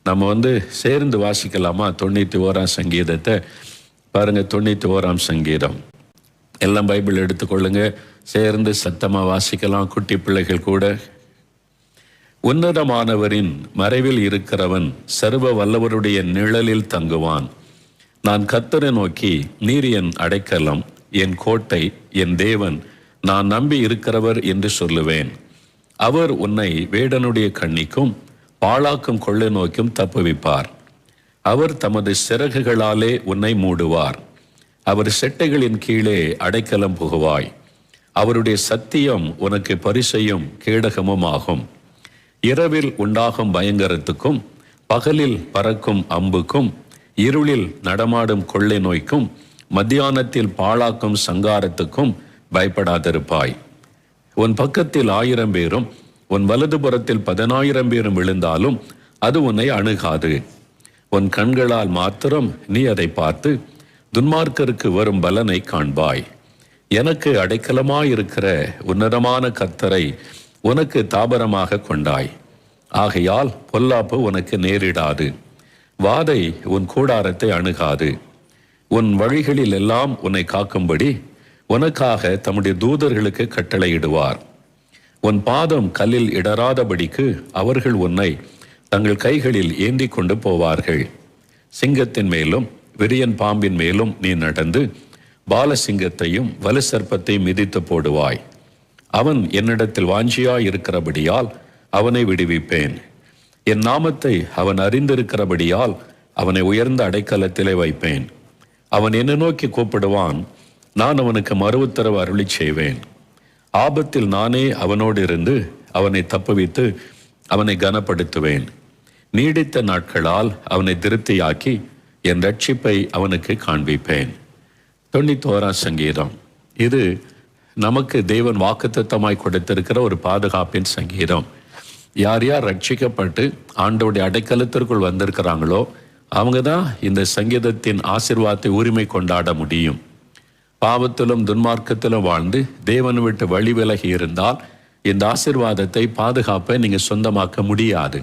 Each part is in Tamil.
நம்ம சேர்ந்து வாசிக்கலாமா? 91ஆம் சங்கீதத்தை பாருங்க. 91ஆம் சங்கீதம் எல்லாம் பைபிள் எடுத்துக்கொள்ளுங்க, சேர்ந்து சத்தமா வாசிக்கலாம், குட்டி பிள்ளைகள் கூட. உன்னதமானவரின் மறைவில் இருக்கிறவன் சர்வ வல்லவருடைய நிழலில் தங்குவான். நான் கர்த்தரை நோக்கி, நீர் என் அடைக்கலம், என் கோட்டை, என் தேவன், நான் நம்பி இருக்கிறவர் என்று சொல்லுவேன். அவர் உன்னை வேடனுடைய கண்ணிக்கும் பாழாக்கும் கொள்ளை நோக்கும் தப்புவிப்பார். அவர் தமது சிறகுகளாலே உன்னை மூடுவார். அவர் செட்டைகளின் கீழே அடைக்கலம் புகுவாய். அவருடைய சத்தியம் உனக்கு பரிசையும் கேடகமும் ஆகும். இரவில் உண்டாகும் பயங்கரத்துக்கும் பகலில் பறக்கும் அம்புக்கும் இருளில் நடமாடும் கொள்ளை நோய்க்கும் மத்தியானத்தில் பாழாக்கும் சங்காரத்துக்கும் பயப்படாதிருப்பாய். உன் பக்கத்தில் 1000 பேரும் உன் வலதுபுறத்தில் 10,000 பேரும் விழுந்தாலும் அது உன்னை அணுகாது. உன் கண்களால் மாத்திரம் நீ அதை பார்த்து துன்மார்க்கருக்கு வரும் பலனை காண்பாய். எனக்கு அடைக்கலமாயிருக்கிற உன்னதமான கர்த்தரை உனக்கு தாபரமாக கொண்டாய். ஆகையால் பொல்லாப்பு உனக்கு நேரிடாது, வாதை உன் கூடாரத்தை அணுகாது. உன் வழிகளில் எல்லாம் உன்னை காக்கும்படி உனக்காக தம்முடைய தூதர்களுக்கு கட்டளையிடுவார். உன் பாதம் கல்லில் இடராதபடிக்கு அவர்கள் உன்னை தங்கள் கைகளில் ஏந்தி கொண்டு போவார்கள். சிங்கத்தின் மேலும் விரியன் பாம்பின் மேலும் நீ நடந்து பாலசிங்கத்தையும் வலுசர்ப்பத்தையும் மிதித்து போடுவாய். அவன் என்னிடத்தில் வாஞ்சியாய் இருக்கிறபடியால் அவனை விடுவிப்பேன். என் நாமத்தை அவன் அறிந்திருக்கிறபடியால் அவனை உயர்ந்த அடைக்கலத்திலே வைப்பேன். அவன் என்னை நோக்கி கூப்பிடுவான், நான் அவனுக்கு மறு உத்தரவு அருளி செய்வேன். ஆபத்தில் நானே அவனோடு இருந்து அவனை தப்புவித்து அவனை கனப்படுத்துவேன். நீடித்த நாட்களால் அவனை திருப்தியாக்கி என் ரட்சிப்பை அவனுக்கு காண்பிப்பேன். 91ஆம் சங்கீதம் இது நமக்கு தேவன் வாக்குத்தத்தமாய் கொடுத்திருக்கிற ஒரு பாதுகாப்பின் சங்கீதம். யார் யார் ரட்சிக்கப்பட்டு ஆண்டவருடைய அடைக்கலத்திற்குள் வந்திருக்கிறாங்களோ அவங்க தான் இந்த சங்கீதத்தின் ஆசீர்வாதத்தை உரிமை கொண்டாட முடியும். பாவத்திலும் துன்மார்க்கத்திலும் வாழ்ந்து தேவனை விட்டு வழி விலகி இருந்தால் இந்த ஆசீர்வாதத்தை பாதுகாப்பை நீங்க சொந்தமாக்க முடியாது.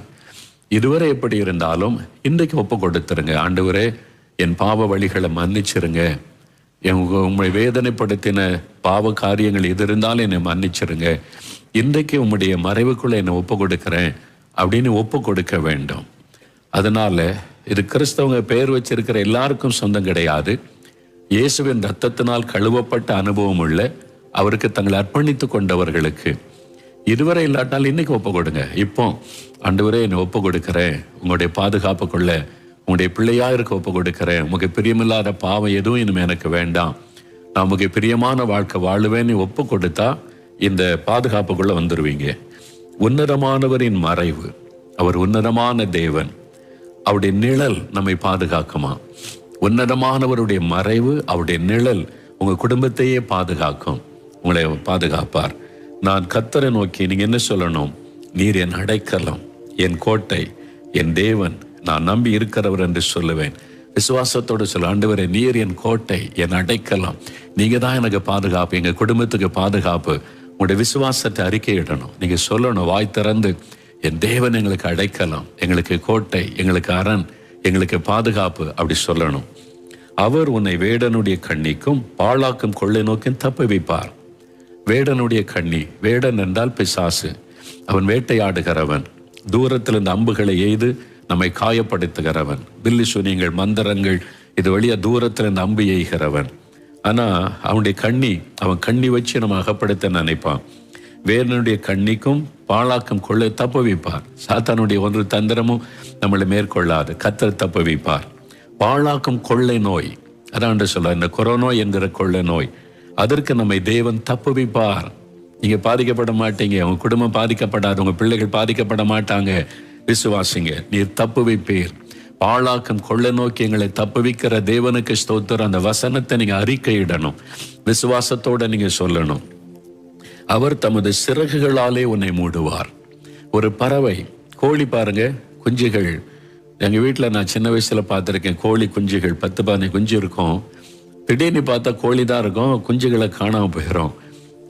இதுவரை எப்படி இருந்தாலும் இன்றைக்கு ஒப்பு கொடுத்துருங்க. ஆண்டவரே, என் பாவ வழிகளை மன்னிச்சிருங்க, உம்மை வேதனைப்படுத்தின பாவ காரியங்கள் எது இருந்தாலும் என்னை மன்னிச்சிருங்க, இன்றைக்கு உம்முடைய மறைவுக்குள்ள என்னை ஒப்பு கொடுக்கிறேன் அப்படின்னு ஒப்பு கொடுக்க வேண்டும். அதனால இது கிறிஸ்தவங்க பெயர் வச்சிருக்கிற எல்லாருக்கும் சொந்தம் கிடையாது. இயேசுவின் ரத்தத்தினால் கழுவப்பட்ட அனுபவம் உள்ள அவருக்கு தங்களை அர்ப்பணித்து கொண்டவர்களுக்கு. இதுவரை இல்லாட்டாலும் இன்னைக்கு ஒப்பு கொடுங்க. இப்போ ஆண்டவரே, என்னை ஒப்பு கொடுக்கிறேன், உங்களுடைய பாதுகாப்புக்குள்ள உங்களுடைய பிள்ளையா இருக்க ஒப்பு கொடுக்கிறேன். உங்களுக்கு பிரியமில்லாத பாவம் எதுவும் இனிமே எனக்கு வேண்டாம், நான் உங்களுக்கு பிரியமான வாழ்க்கை வாழுவேன்னு ஒப்பு கொடுத்தா இந்த பாதுகாப்புக்குள்ள வந்துருவீங்க. உன்னதமானவரின் மறைவு, அவர் உன்னதமான தேவன், அவருடைய நிழல் நம்மை பாதுகாக்குமா? உன்னதமானவருடைய மறைவு, அவருடைய நிழல் உங்க குடும்பத்தையே பாதுகாக்கும், உங்களை பாதுகாப்பார். நான் கர்த்தரை நோக்கி நீங்க என்ன சொல்லணும்? நீர் என் அடைக்கலம், என் கோட்டை, என் தேவன், நான் நம்பி இருக்கிறவர் என்று சொல்லுவேன். விசுவாசத்தோடு சொல்ல, ஆண்டவரே, நீர் என் கோட்டை, என் அடைக்கலம், நீங்க தான் எனக்கு பாதுகாப்பு, எங்க குடும்பத்துக்கு பாதுகாப்பு. உங்களுடைய விசுவாசத்தை அறிக்கையிடணும். நீங்க சொல்லணும் வாய் திறந்து, என் தேவன் எங்களுக்கு அடைக்கலம், எங்களுக்கு கோட்டை, எங்களுக்கு அரண், எங்களுக்கு பாதுகாப்பு, அப்படி சொல்லணும். அவர் உன்னை வேடனுடைய கண்ணிக்கும் பாழாக்கும் கொள்ளை நோக்கும் தப்புவிப்பார். வேடனுடைய கண்ணி, வேடன் என்றால் பிசாசு, அவன் வேட்டையாடுகிறவன், தூரத்தில் இந்த அம்புகளை எய்து நம்மை காயப்படுத்துகிறவன், பில்லி சூனியங்கள் மந்திரங்கள் இது வழியா தூரத்தில் இந்த அம்பு எய்கிறவன். ஆனா அவனுடைய கண்ணி, அவன் கண்ணி வச்சு நம்ம அகப்படுத்த நினைப்பான். வேடனுடைய கண்ணிக்கும் பாழாக்கும் கொள்ளை தப்புவிப்பார். சாத்தானுடைய ஒன்று தந்திரமும் நம்மளை மேற்கொள்ளாது, கர்த்தர் தப்புவிப்பார். பாழாக்கும் கொள்ளை நோய், அதான் சொல்ல, இந்த கொரோனா என்கிற கொள்ளை நோய், அதற்கு நம்மை தேவன் தப்புவிப்பார். நீங்க பாதிக்கப்பட மாட்டீங்க, உங்க குடும்பம் பாதிக்கப்படாது, உங்க பிள்ளைகள் பாதிக்கப்பட மாட்டாங்க. விசுவாசிங்க, நீர் தப்புவிப்பீர். பாழாக்கும் கொள்ளை நோக்கி எங்களை தப்புவிக்கிற தேவனுக்கு ஸ்தோத்திரம். அந்த வசனத்தை நீங்க அறிக்கையிடணும், விசுவாசத்தோட நீங்க சொல்லணும். அவர் தமது சிறகுகளாலே உன்னை மூடுவார். ஒரு பறவை, கோழி பாருங்க, குஞ்சுகள், எங்க வீட்டில் நான் சின்ன வயசுல பார்த்துருக்கேன். கோழி குஞ்சுகள் 10-15 குஞ்சு இருக்கும். திடீர்னு பார்த்தா கோழி தான் இருக்கும், குஞ்சுகளை காணாம போயிடும்.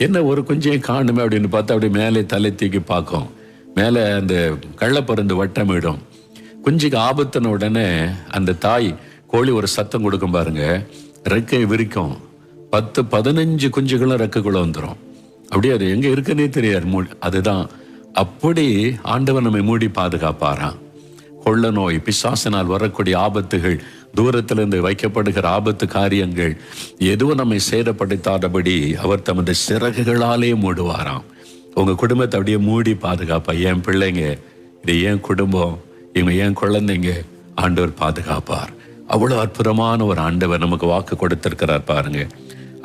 என்ன ஒரு குஞ்சையும் காணுமே அப்படின்னு பார்த்தா அப்படி மேலே தலை தூக்கி பார்க்கும். மேலே அந்த கள்ளப்பருந்து வட்டமிடும். குஞ்சுக்கு ஆபத்துன உடனே அந்த தாய் கோழி ஒரு சத்தம் கொடுக்கும் பாருங்க, ரெக்கையை விரிக்கும். 10-15 குஞ்சுகளும் ரெக்கைக்குள்ள வந்துடும். அப்படியே அது எங்க இருக்குன்னே தெரியாது. அதுதான் அப்படி ஆண்டவர் நம்மை மூடி பாதுகாப்பாராம். கொள்ள நோய், பிசாசினால் வரக்கூடிய ஆபத்துகள், தூரத்திலிருந்து வைக்கப்படுகிற ஆபத்து காரியங்கள் எதுவும் நம்மை சேதப்படுத்தாதபடி அவர் தமது சிறகுகளாலே மூடுவாராம். உங்க குடும்பத்தை அப்படியே மூடி பாதுகாப்பா. என் பிள்ளைங்க, இது என் குடும்பம், இவங்க என் குழந்தைங்க, ஆண்டவர் பாதுகாப்பார். அவ்வளவு அற்புதமான ஒரு ஆண்டவர் நமக்கு வாக்கு கொடுத்திருக்கிறார் பாருங்க.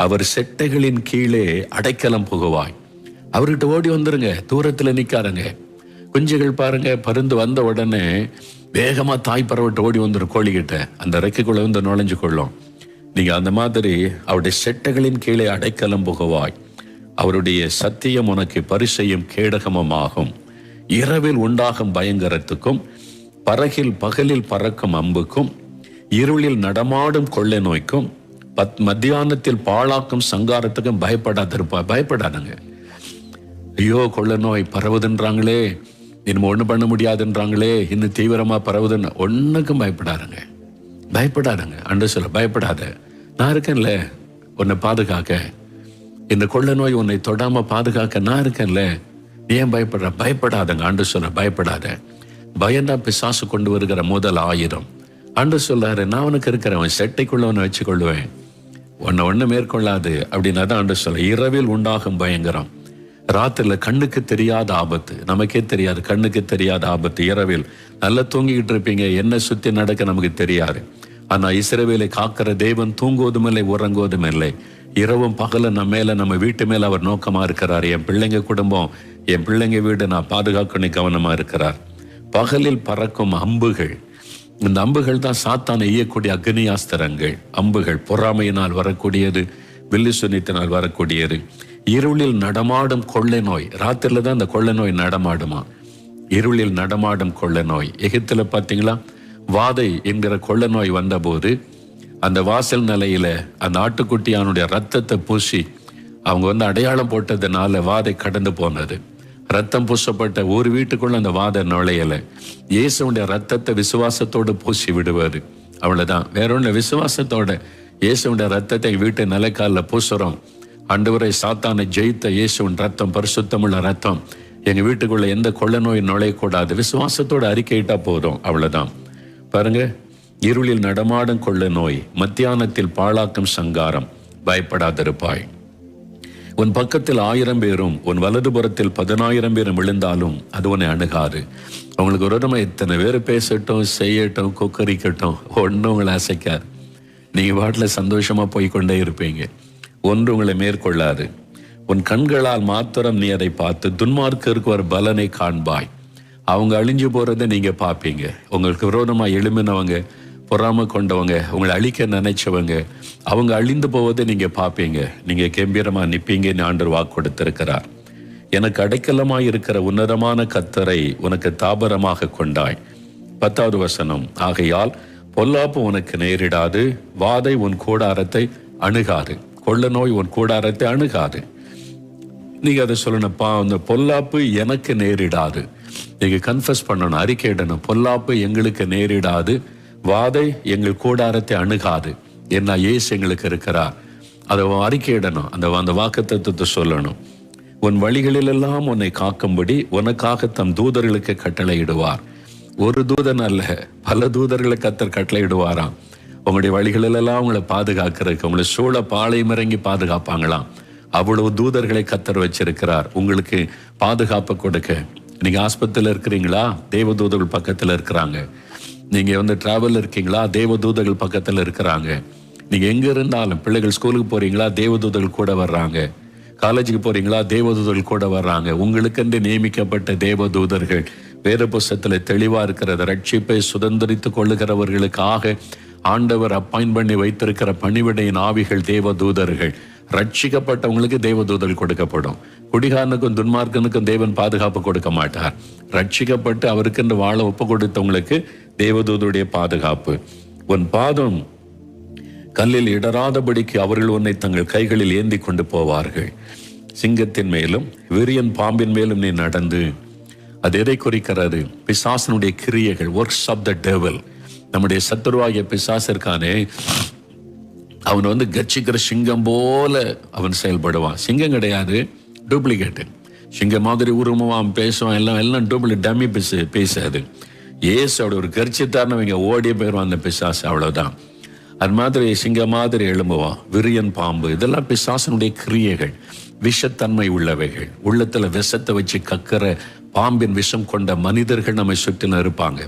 அவர் செட்டைகளின் கீழே அடைக்கலம் புகுவாய். அவர்கிட்ட ஓடி வந்துருங்க, தூரத்துல நிக்காருங்க. குஞ்சுகள் பாருங்க, பருந்து வந்த உடனே வேகமா தாய் பறவைட்டு ஓடி வந்துடும் கோழிகிட்ட, அந்த ரெக்கைக்குள்ள வந்து நுழைஞ்சு கொள்ளும். நீங்க அந்த மாதிரி அவருடைய செட்டைகளின் கீழே அடைக்கலம் புகுவாய். அவருடைய சத்தியம் உனக்கு பரிசையும் கேடகமும் ஆகும். இரவில் உண்டாகும் பயங்கரத்துக்கும் பகலில் பறக்கும் அம்புக்கும் இருளில் நடமாடும் கொள்ளை நோய்க்கும் மத்தியானத்தில் பாழாக்கும் சங்காரத்துக்கும் பயப்படாதுங்க. ஐயோ, கொள்ளை நோய் பரவுதுன்றாங்களே, இன்னும் ஒண்ணு பண்ண முடியாதுன்றாங்களே, இன்னும் தீவிரமா பரவுதுன்னு ஒண்ணுக்கும் பயப்படாதுங்க. அன்று சொல்ல, பயப்படாத, நான் இருக்கேன்ல உன்னை பாதுகாக்க. இந்த கொள்ளை நோய் உன்னை தொடாம பாதுகாக்க நான் இருக்கேன்ல, நீ ஏன் பயப்படாதங்க. அன்று சொல்ல, பயப்படாத. பயம்தான் பிசாசு கொண்டு வருகிற முதல் ஆயுதம். அன்று சொல்றாரு, நான் உனக்கு இருக்கிறவன், செட்டைக்குள்ள உன்னை வச்சு கொள்ளுவேன், உன்னை ஒண்ணு மேற்கொள்ளாது அப்படின்னா தான் அன்று சொல்ல. இரவில் உண்டாகும் பயங்கரம், ராத்திரில கண்ணுக்கு தெரியாத ஆபத்து, நமக்கே தெரியாது, கண்ணுக்கு தெரியாத ஆபத்து. இரவில் நல்லா தூங்கிக்கிட்டு இருப்பீங்க, என்ன சுத்தி நடக்க நமக்கு தெரியாது. ஆனா இஸ்ரவேலை காக்கிற தேவன் தூங்குவதும் இல்லை, உறங்குவதும் இல்லை. இரவும் பகலும் நம்ம மேல, நம்ம வீட்டு மேல அவர் நோக்கமா இருக்கிறார். என் பிள்ளைங்க குடும்பம், என் பிள்ளைங்க வீடு நான் பாதுகாக்கணும் கவனமா இருக்கிறார். பகலில் பறக்கும் அம்புகள், இந்த அம்புகள் தான் சாத்தானை எய்யக்கூடிய அக்னியாஸ்திரங்கள். அம்புகள் பொறாமையினால் வரக்கூடியது, வில்லு சுனித்தினால் வரக்கூடியது. இருளில் நடமாடும் கொள்ளை நோய், ராத்திரில தான் அந்த கொள்ளை நோய் நடமாடுமா. இருளில் நடமாடும் கொள்ளை நோய். எகிப்துல பாத்தீங்களா, வாதை என்கிற கொள்ளை நோய் வந்தபோது அந்த வாசல் நிலையில அந்த ஆட்டுக்குட்டியானுடைய ரத்தத்தை பூசி அவங்க அடையாளம் போட்டதுனால வாதை கடந்து போனது. ரத்தம் பூசப்பட்ட ஒரு வீட்டுக்குள்ள அந்த வாதை நுழையல. இயேசுடைய ரத்தத்தை விசுவாசத்தோடு பூசி விடுவாரு, அவ்வளவுதான். வேற ஒண்ணு, விசுவாசத்தோட இயேசுடைய ரத்தத்தை வீட்டு நிலைக்கால பூசுறோம். ஆண்டவரை சாத்தானை ஜெயித்த இயேசுவின் ரத்தம், பரிசுத்தமுள்ள ரத்தம், எங்க வீட்டுக்குள்ள எந்த கொள்ளை நோய் நுழையக்கூடாது, விசுவாசத்தோட அறிக்கையிட்டா போதும், அவ்வளவுதான். பாருங்க, இருளில் நடமாடும் கொள்ளை நோய், மத்தியானத்தில் பாழாக்கும் சங்காரம், பயப்படாதிருப்பாய். உன் பக்கத்தில் 1000 பேரும் உன் வலதுபுறத்தில் 10,000 பேரும் விழுந்தாலும் அது உன்னை அணுகாது. உங்களுக்கு ஒரு நம்ம எத்தனை பேர் பேசட்டும், செய்யட்டும், கொக்கரிக்கட்டும், ஒன்றும் உங்களை அசைக்காது. நீங்க வாட்டில் சந்தோஷமா போய்கொண்டே இருப்பீங்க, ஒன்று உங்களை மேற்கொள்ளாது. உன் கண்களால் மாத்திரம் நீ அதை பார்த்து துன்மார்க்கருக்கு ஒரு பலனை காண்பாய். அவங்க அழிஞ்சு போறதை நீங்க பார்ப்பீங்க. உங்களுக்கு விரோதமா எழுமினவங்க, பொறாம கொண்டவங்க, உங்களை அழிக்க நினைச்சவங்க, அவங்க அழிந்து போவதை நீங்க பார்ப்பீங்க. நீங்க கம்பீரமா நிப்பீங்கன்னு ஆண்டவர் வாக்கு கொடுத்திருக்கிறார். எனக்கு அடைக்கலமாய் இருக்கிற உன்னதமான கர்த்தரை உனக்கு தாபரமாக கொண்டாய். 10வது வசனம், ஆகையால் பொல்லாப்பு உனக்கு நேரிடாது, வாதை உன் கூடாரத்தை அணுகாது, கொள்ள நோய் உன் கூடாரத்தை அணுகாது. நீங்க அதை சொல்லணும்ப்பா, அந்த பொல்லாப்பு எனக்கு நேரிடாது. நீங்க கன்ஃபஸ் பண்ணணும், அறிக்கையிடணும். பொல்லாப்பு எங்களுக்கு நேரிடாது, வாதை எங்கள் கூடாரத்தை அணுகாது. என்ன இயேசு எங்களுக்கு இருக்கிறார், அதை அறிக்கையிடணும். அந்த வாக்குத்தத்தத்தை சொல்லணும். உன் வழிகளிலெல்லாம் உன்னை காக்கும்படி உனக்காக தம் தூதர்களுக்கு கட்டளையிடுவார். ஒரு தூதன் அல்ல, பல தூதர்களை கர்த்தர் கட்டளையிடுவாராம். உங்களுடைய வழிகளிலெல்லாம் உங்களை பாதுகாக்கிறதுக்கு, உங்களை சூழ பாளையம் இறங்கி பாதுகாப்பாங்களாம். அவ்வளவு தூதர்களை கர்த்தர் வச்சிருக்கிறார் உங்களுக்கு பாதுகாப்பு கொடுக்க. நீங்க ஆஸ்பத்திரியில் இருக்கிறீங்களா, தேவதூதர்கள் பக்கத்துல இருக்கிறாங்க. நீங்க டிராவல் இருக்கீங்களா, தேவதூதர்கள் பக்கத்துல இருக்கிறாங்க. நீங்க எங்க இருந்தாலும், பிள்ளைகள் ஸ்கூலுக்கு போறீங்களா, தேவதூதர்கள் கூட வர்றாங்க. காலேஜுக்கு போறீங்களா, தேவதூதர்கள் கூட வர்றாங்க. உங்களுக்கென்று நியமிக்கப்பட்ட தேவதூதர்கள் வேத புஸ்தகத்துல தெளிவா இருக்கிறது. ரட்சிப்பை சுதந்திரித்துக் கொள்ளுகிறவர்களுக்காக ஆண்டவர் அப்பாயிண்ட் பண்ணி வைத்திருக்கிற பணிவிடையின் ஆவிகள் தேவதூதர்கள். ரட்சிக்கப்பட்டவங்களுக்கு தேவதூதர்கள் கொடுக்கப்படும். குடிகாரனுக்கும் துன்மார்க்கனுக்கும் தேவன் பாதுகாப்பு கொடுக்க மாட்டார். ரட்சிக்கப்பட்டு அவருக்கென்று வாழ ஒப்பு கொடுத்தவங்களுக்கு தேவதூதருடைய பாதுகாப்பு. உன் பாதம் கல்லில் இடராதபடிக்கு அவர்கள் உன்னை தங்கள் கைகளில் ஏந்தி கொண்டு போவார்கள். சிங்கத்தின் மேலும் விரியன் பாம்பின் மேலும் நீ நடந்து அது எதை குறிக்கிறது? பிசாசனுடைய கிரியைகள், ஒர்க்ஸ் ஆஃப் த டெவில். நம்முடைய சத்துருவாகிய பிசாசு இருக்கானே, அவன் கட்சிக்கிற சிங்கம் போல அவன் செயல்படுவான். சிங்கம் கிடையாது, டூப்ளிகேட்டு. சிங்கம் மாதிரி உருவம் பேசுவான், எல்லாம் டூப்ளிகேட், டம்மி பேசாது. ஏசோட ஒரு கர்ச்சித்தார்னவங்க ஓடிய போயிடுவான் அந்த பிசாசு, அவ்வளவுதான். அது மாதிரி சிங்க மாதிரி எழும்புவான், விரியன் பாம்பு. இதெல்லாம் பிசாசனுடைய கிரியைகள், விஷத்தன்மை உள்ளவைகள். உள்ளத்துல விஷத்தை வச்சு கக்கிற பாம்பின் விஷம் கொண்ட மனிதர்கள் நம்மை சுற்றின இருப்பாங்க.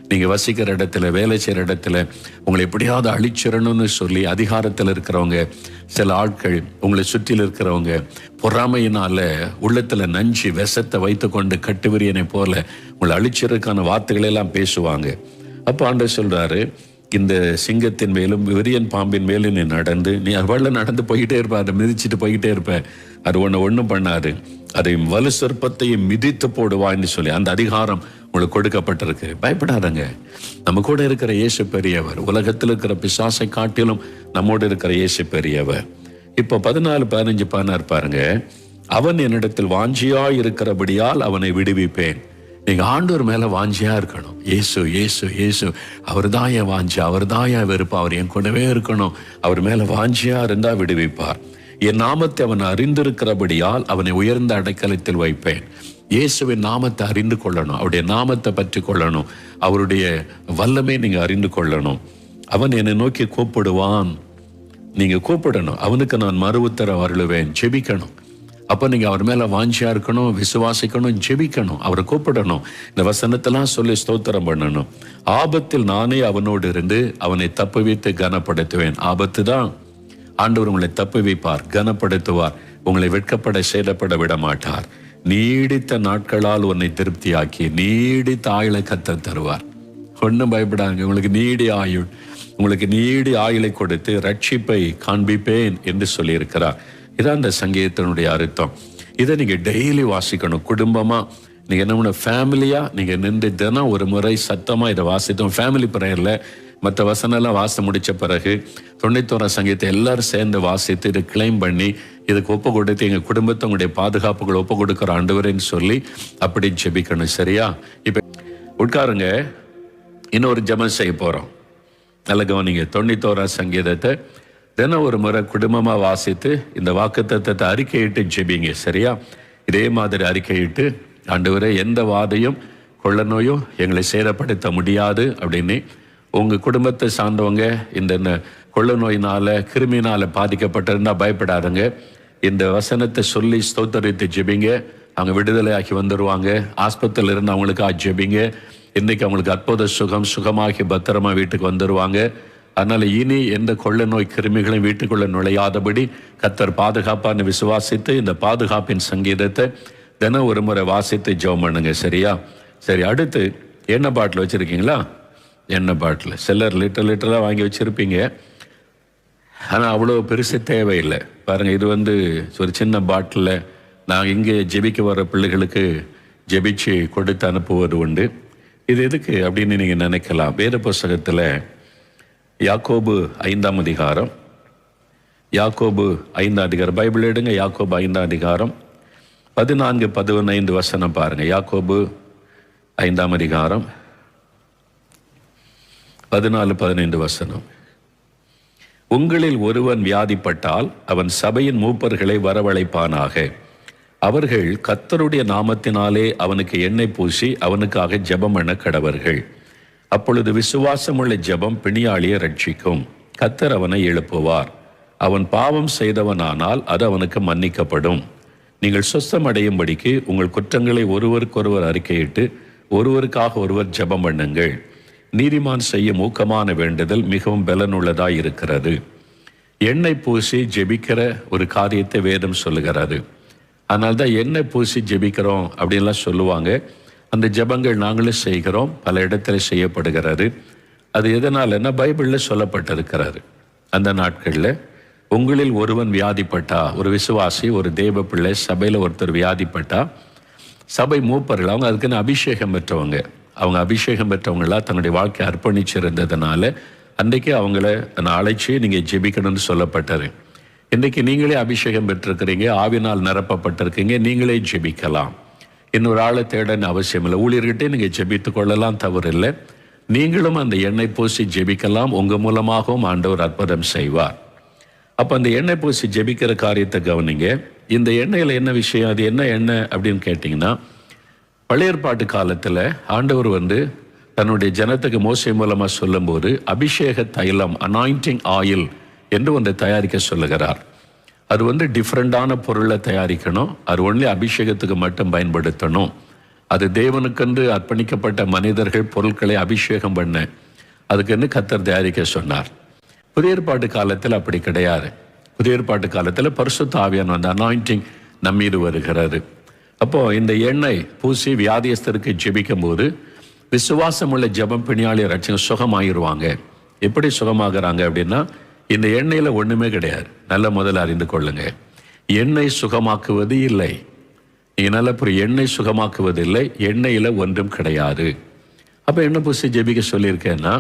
நீங்க வசிக்கிற இடத்துல, வேலை செய்யற இடத்துல உங்களை எப்படியாவது அழிச்சிடணும்னு சொல்லி அதிகாரத்தில் இருக்கிறவங்க, சில ஆட்கள் உங்களை சுற்றில இருக்கிறவங்க பொறாமையினால உள்ளத்துல நஞ்சு விஷத்தை வைத்து கொண்டு கட்டுவிரியனை போல உங்களை அழிச்சிறதுக்கான வார்த்தைகளை எல்லாம் பேசுவாங்க. அப்ப ஆண்டவர் சொல்றாரு, இந்த சிங்கத்தின் மேலும் விரியன் பாம்பின் மேலும் நீ நடந்து, நீ அவள நடந்து போய்கிட்டே இருப்ப, அதை மிதிச்சுட்டு போய்கிட்டே இருப்ப, அது ஒன்றும் பண்ணாது. அதை வலு சொற்பத்தையும் மிதித்து போடுவான்னு சொல்லி அந்த அதிகாரம் உங்களுக்கு கொடுக்கப்பட்டிருக்கு. பயப்படாதங்க, நம்ம கூட இருக்கிற இயேசு பெரியவர். உலகத்தில் இருக்கிற பிசாசை காட்டிலும் நம்மோடு இருக்கிற இயேசு பெரியவர். இப்போ 14-15 பாருங்க. அவன் என்னிடத்தில் வாஞ்சியா இருக்கிறபடியால் அவனை விடுவிப்பேன். நீங்க ஆண்டவர் மேல வாஞ்சியா இருக்கணும். இயேசு இயேசு இயேசு, அவர் தான் என் வாஞ்சி, அவர் தான் என் வெறுப்பு, அவர் என் கூடவே இருக்கணும். அவர் மேல வாஞ்சியா இருந்தா விடுவிப்பார். என் நாமத்தை அவன் அறிந்திருக்கிறபடியால் அவனை உயர்ந்த அடைக்கலத்தில் வைப்பேன். இயேசுவின் நாமத்தை அறிந்து கொள்ளணும், அவருடைய நாமத்தை பற்றி கொள்ளணும், அவருடைய வல்லமை நீங்க அறிந்து கொள்ளணும். அவன் என்னை நோக்கி கூப்பிடுவான், நீங்க கூப்பிடணும். அவனுக்கு நான் மறு உத்தரவு அருளுவேன். ஜெபிக்கணும். அப்ப நீங்க அவர் மேல வாஞ்சியா இருக்கணும், விசுவாசிக்கணும், ஜெபிக்கணும், அவரை கூப்பிடணும். இந்த வசனத்தெல்லாம் சொல்லி ஸ்தோத்திரம் பண்ணணும். ஆபத்தில் நானே அவனோடு இருந்து அவனை தப்புவித்து கனப்படுத்துவேன். ஆபத்து தான், ஆண்டவர் உங்களை தப்புவிப்பார், கனப்படுத்துவார், உங்களை வெட்கப்பட சேதப்பட விட மாட்டார். நீடித்த நாட்களால் உன்னை திருப்தியாக்கி நீடித்த ஆயுளை கர்த்தர் தருவார். ஒன்றும் பயப்படாங்க. உங்களுக்கு நீடி ஆயுளை கொடுத்து ரட்சிப்பை காண்பிப்பேன் என்று சொல்லி இருக்கிறார். இதான் அந்த சங்கீதத்தினுடைய அர்த்தம். இதை நீங்க டெய்லி வாசிக்கணும். குடும்பமா நீங்க என்ன ஃபேமிலியா நீங்க நின்று தினம் ஒரு முறை சத்தமா இதை வாசித்தோம். ஃபேமிலி பிரேயர்ல மற்ற வசனம் எல்லாம் வாச முடிச்ச பிறகு 91 சங்கீதத்தை எல்லாரும் சேர்ந்து வாசித்து இதை கிளைம் பண்ணி இதுக்கு ஒப்பு கொடுத்து எங்க குடும்பத்தை உங்களுடைய பாதுகாப்புகள் ஒப்பு கொடுக்குற ஆண்டவரேன்னு சொல்லி அப்படி ஜெபிக்கணும். சரியா? இப்ப உட்காருங்க, இன்னொரு ஜெபம் செய்ய போறோம். நல்ல கவனிங்க. 91 சங்கீதத்தை தினம் ஒரு முறை குடும்பமா வாசித்து இந்த வாக்குத்தத்தத்தை அறிக்கையிட்டு ஜெபிங்க. சரியா? இதே மாதிரி அறிக்கையிட்டு, ஆண்டவரே எந்த வாதையும் கொள்ள நோயும் எங்களை சேதப்படுத்த முடியாது அப்படின்னு. உங்க குடும்பத்தை சார்ந்தவங்க இந்த கொள்ள நோயினால கிருமினால பாதிக்கப்பட்டிருந்தா பயப்படாதுங்க. இந்த வசனத்தை சொல்லி ஸ்தோத்தரித்து ஜெபிங்க. அவங்க விடுதலை ஆகி வந்துருவாங்க. ஆஸ்பத்திரியில் இருந்து அவங்களுக்கு ஜெபிங்க. இன்னைக்கு அவங்களுக்கு அற்புத சுகமாகி பத்திரமா வீட்டுக்கு வந்துருவாங்க. அதனால இனி எந்த கொள்ள நோய் கிருமிகளையும் வீட்டுக்குள்ள நுழையாதபடி கர்த்தர் பாதுகாப்பான்னு விசுவாசித்து இந்த பாதுகாப்பின் சங்கீதத்தை தினம் ஒரு முறை வாசித்து ஜெபம் பண்ணுங்க. சரியா? சரி. அடுத்து எண்ணெய் பாட்டில் வச்சிருக்கீங்களா? எண்ணெய் பாட்டில் சிலர் லிட்டராக வாங்கி வச்சிருப்பீங்க. ஆனால் அவ்வளோ பெருசு தேவையில்லை. பாருங்க, இது ஒரு சின்ன பாட்டிலில் நான் இங்கே ஜெபிக்க வர பிள்ளைகளுக்கு ஜெபிச்சு கொடுத்து அனுப்புவது உண்டு. இது எதுக்கு அப்படின்னு நீங்க நினைக்கலாம். வேத புஸ்தகத்தில் யாக்கோபு 5ஆம் அதிகாரம், யாக்கோபு 5ஆம் அதிகாரம், பைபிள் எடுங்க. யாக்கோபு 5ஆம் அதிகாரம் 14-15 வசனம் பாருங்க. யாக்கோபு 5ஆம் அதிகாரம் 14-15 வசனம். உங்களில் ஒருவன் வியாதிப்பட்டால் அவன் சபையின் மூப்பர்களை வரவழைப்பானாக. அவர்கள் கர்த்தருடைய நாமத்தினாலே அவனுக்கு எண்ணெய் பூசி அவனுக்காக ஜெபம் பண்ண கடவர்கள். அப்பொழுது விசுவாசமுள்ள ஜெபம் பிணியாளியை ரட்சிக்கும். கர்த்தர் அவனை எழுப்புவார். அவன் பாவம் செய்தவனானால் அது அவனுக்கு மன்னிக்கப்படும். நீங்கள் சுத்தம் அடையும்படிக்கு உங்கள் குற்றங்களை ஒருவருக்கொருவர் அறிக்கையிட்டு ஒருவருக்காக ஒருவர் ஜெபம் பண்ணுங்கள். நீதிமான் செய்யும் ஊக்கமான வேண்டுதல் மிகவும் பலனுள்ளதாய் இருக்கிறது. எண்ணெய் பூசி ஜெபிக்கிற ஒரு காரியத்தை வேதம் சொல்லுகிறது. அதனால்தான் எண்ணெய் பூசி ஜெபிக்கிறோம் அப்படின்லாம் சொல்லுவாங்க. அந்த ஜெபங்கள் நாங்களும் செய்கிறோம், பல இடத்துல செய்யப்படுகிறது. அது எதனாலன்னா பைபிளில் சொல்லப்பட்டிருக்கிறது. அந்த நாட்களில் உங்களில் ஒருவன் வியாதிப்பட்டா, ஒரு விசுவாசி, ஒரு தேவ பிள்ளை சபையில் ஒருத்தர் வியாதிப்பட்டா, சபை மூப்பர்கள் அவங்க அதுக்குன்னு அபிஷேகம் பெற்றவங்க, அவங்க அபிஷேகம் பெற்றவங்களாம் தன்னுடைய வாழ்க்கையை அர்ப்பணிச்சிருந்ததுனால அன்றைக்கே அவங்கள அழைச்சி நீங்கள் ஜெபிக்கணும்னு சொல்லப்பட்டது. இன்றைக்கு நீங்களே அபிஷேகம் பெற்றிருக்கிறீங்க, ஆவினால் நிரப்பப்பட்டிருக்கீங்க, நீங்களே ஜெபிக்கலாம். இன்னொரு ஆளை தேடன்னு அவசியம் இல்லை. ஊழியர்கிட்டே நீங்கள் ஜெபித்து கொள்ளலாம், தவறில்லை. நீங்களும் அந்த எண்ணெய் பூசி ஜெபிக்கலாம். உங்கள் மூலமாகவும் ஆண்டவர் அற்புதம் செய்வார். அப்போ அந்த எண்ணெய் பூசி ஜெபிக்கிற காரியத்தை கவனிங்க. இந்த எண்ணெயில் என்ன விஷயம், அது என்ன எண்ணெய் அப்படின்னு கேட்டிங்கன்னா, பழைய ஏற்பாட்டு காலத்தில் ஆண்டவர் தன்னுடைய ஜனத்துக்கு மோசே மூலமாக சொல்லும்போது அபிஷேக தைலம், அனாயிண்டிங் ஆயில் என்று ஒன்றை தயாரிக்க சொல்லுகிறார். அது டிஃப்ரெண்டான பொருளை தயாரிக்கணும். அது ஒன்லி அபிஷேகத்துக்கு மட்டும் பயன்படுத்தணும். அது தேவனுக்கென்று அர்ப்பணிக்கப்பட்ட மனிதர்கள் பொருட்களை அபிஷேகம் பண்ண அதுக்குன்னு கர்த்தர் தயாரிக்க சொன்னார். புதிய ஏற்பாட்டு காலத்தில் அப்படி கிடையாது. புதிய ஏற்பாட்டு காலத்தில் பரிசுத்த ஆவியானவர் அனாயிண்டிங் நம்மீது வருகிறது. அப்போது இந்த எண்ணெய் பூசி வியாதியஸ்தருக்கு ஜெபிக்கும் போது விசுவாசம் உள்ள ஜெபம் பிணியாளி ரட்சகம் சுகமாயிருவாங்க. எப்படி சுகமாகறாங்க அப்படின்னா, இந்த எண்ணெயில் ஒன்றுமே கிடையாது. நல்ல முதல்ல அறிந்து கொள்ளுங்க. எண்ணெய் சுகமாக்குவது இல்லை. நீங்கள் நல்ல எண்ணெய் சுகமாக்குவது இல்லை. எண்ணெயில் ஒன்றும் கிடையாது. அப்போ எண்ணெய் பூசி ஜெபிக்க சொல்லியிருக்கேன்னா,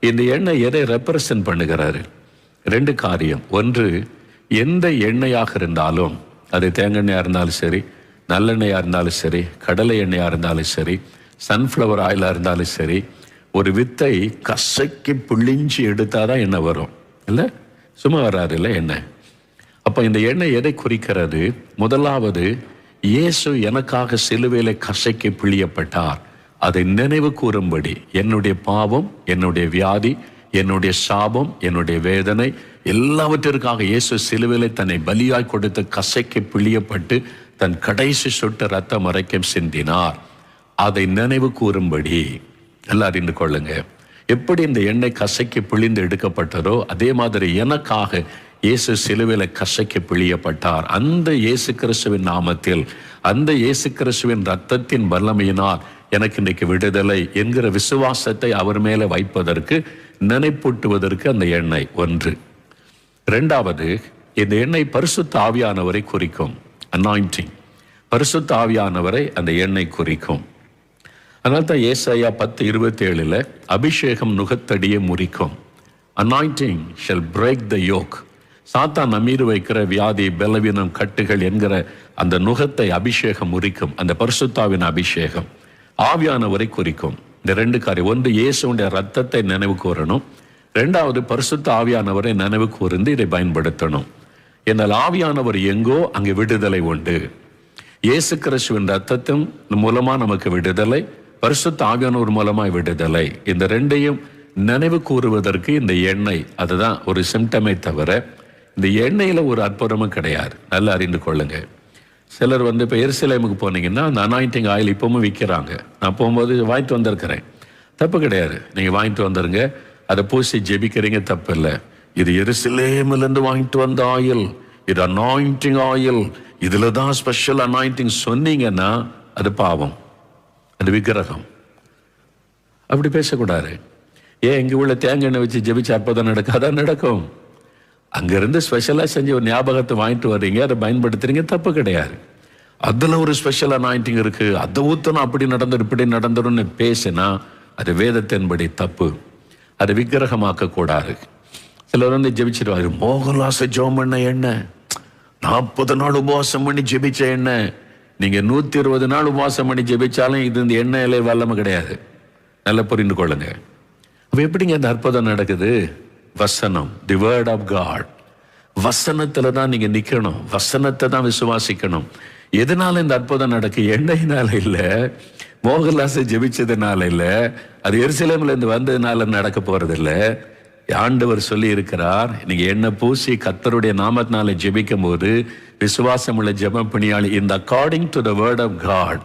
இந்த எண்ணெய் எதை ரெப்ரசன்ட் பண்ணுகிறாரு? 2 காரியம். ஒன்று, எந்த எண்ணெயாக இருந்தாலும், அது தேங்காய் எண்ணெயாக இருந்தாலும் சரி, நல்லெண்ணெயாக இருந்தாலும் சரி, கடலை எண்ணெயாக இருந்தாலும் சரி, சன்ஃப்ளவர் ஆயிலாக இருந்தாலும் சரி, ஒரு வித்தை கசைக்கு பிழிஞ்சு எடுத்தாதான் எண்ணெய் வரும். இல்லை, சும்மா வராது இல்லை எண்ணெய். அப்போ இந்த எண்ணெய் எதை குறிக்கிறது? முதலாவது, இயேசு எனக்காக சிலுவையிலே கசைக்கு பிழியப்பட்டார். அதை நினைவு கூறும்படி என்னுடைய பாவம், என்னுடைய வியாதி, என்னுடைய சாபம், என்னுடைய வேதனை எல்லாவற்றிற்காக இயேசு சிலுவையிலே தன்னை பலியாய் கொடுத்து கசைக்கு பிழியப்பட்டு தன் கடைசி சொட்டு ரத்தம் வரைக்கும் சிந்தினார். அதை நினைவு கூறும்படி எல்லாம் அறிந்து கொள்ளுங்க. எப்படி இந்த எண்ணெய் கசைக்கு பிழிந்து எடுக்கப்பட்டதோ அதே மாதிரி எனக்காக இயேசு சிலுவையில கசைக்கு பிழியப்பட்டார். அந்த இயேசு கிறிஸ்துவின் நாமத்தில், அந்த இயேசு கிறிஸ்துவின் ரத்தத்தின் வல்லமையினால் எனக்கு இன்றைக்கு விடுதலை என்கிற விசுவாசத்தை அவர் மேலே வைப்பதற்கு, நினைப்பூட்டுவதற்கு அந்த எண்ணெய் ஒன்று. 2வது, இந்த எண்ணெய் பரிசுத்த ஆவியானவரை குறிக்கும். அனாயிண்டிங், பரிசுத்த ஆவியானவரை அந்த எண்ணெய் குறிக்கும். அதனால தான் ஏசாயா 10:27 அபிஷேகம் நுகத்தடியை முறிக்கும். Anointing shall break the yoke. சாத்தான் நம்மீது வைக்கிற வியாதி, பலவீனம், கட்டுகள் என்கிற அந்த நுகத்தை அபிஷேகம் முறிக்கும். அந்த பரிசுத்தாவின் அபிஷேகம் ஆவியானவரை குறிக்கும். இந்த 2 காரியம். ஒன்று, இயேசுடைய ரத்தத்தை நினைவு கூறணும். 2வது, பரிசுத்த ஆவியானவரை நினைவு கூர்ந்து இதை பயன்படுத்தணும். என்னால் ஆவியானவர் எங்கோ அங்கே விடுதலை உண்டு. இயேசு கிறிஸ்துவின் ரத்தத்தின் மூலமா நமக்கு விடுதலை, பரிசுத்த ஆவியானவர் மூலமாய் விடுதலை. இந்த 2ஐயும் நினைவு கூறுவதற்கு இந்த எண்ணெய், அதுதான் ஒரு சிம்டமே தவிர இந்த எண்ணெயில் ஒரு அற்புதமும் கிடையாது. நல்லா அறிந்து கொள்ளுங்க. சிலர் இப்போ எருசலேமுக்கு போனீங்கன்னா அந்த அனாயிண்டிங் ஆயில் இப்பவும் விற்கிறாங்க. நான் போகும்போது வாங்கிட்டு வந்திருக்கிறேன். தப்பு கிடையாது, நீங்கள் வாங்கிட்டு வந்துருங்க. அதை பூசி ஜெபிக்கிறீங்க, தப்பு இல்லை. இது எருசலேமிலிருந்து வாங்கிட்டு வந்த ஆயில், இது அனாயிண்டிங் ஆயில், இதில் தான் ஸ்பெஷல் அனாயிண்டிங் சொன்னீங்கன்னா அது பாவம், அது விக்கிரகம். அப்படி பேசக்கூடாது. ஏன் இங்கே உள்ள தேங்காய் எண்ணெய் வச்சு ஜெபிச்சு அற்புதம் நடக்காதான்? நடக்கும். அங்கேருந்து ஸ்பெஷலாக செஞ்சு ஒரு ஞாபகத்தை வாங்கிட்டு வர்றீங்க, அதை பயன்படுத்துறீங்க, தப்பு கிடையாது. அதில் ஒரு ஸ்பெஷல் அனாயிண்டிங் இருக்குது, அதை ஊற்றணும், அப்படி நடந்துடும் இப்படி நடந்துடும்னு பேசினா அது வேதத்தின்படி தப்பு. அதை விக்கிரகமாக்கக்கூடாது. சிலர் ஜெபிச்சிருவாரு, மோகலாச ஜோம் பண்ண எண்ணெய், 40 நாள் உபவாசம் பண்ணி ஜெபிச்ச எண்ணெய். நீங்கள் 120 நாள் உபவாசம் பண்ணி ஜெபிச்சாலும் இது இந்த எண்ணெயிலே வல்லமை கிடையாது. நல்லா புரிந்து கொள்ளுங்க. அப்போ எப்படிங்க அந்த அற்புதம் நடக்குது? வசனம், தி வேர்ட் ஆஃப் காட். வசனத்தில் தான் நீங்கள் நிற்கணும், வசனத்தை தான் விசுவாசிக்கணும். எதனால இந்த அற்புதம் நடக்கு? எண்ணெயினால இல்லை, மோகன்லாசை ஜெபிச்சதுனால இல்லை, அது எருசலேம்ல இருந்து வந்ததுனால நடக்க போறது இல்லை. ஆண்டவர் சொல்லி இருக்கிறார், நீங்க எண்ணெய் பூசி கர்த்தருடைய நாமத்தினால ஜெபிக்கும் போது விசுவாசம் உள்ள ஜெபம் பணியாளி, இந்த according to the word of God,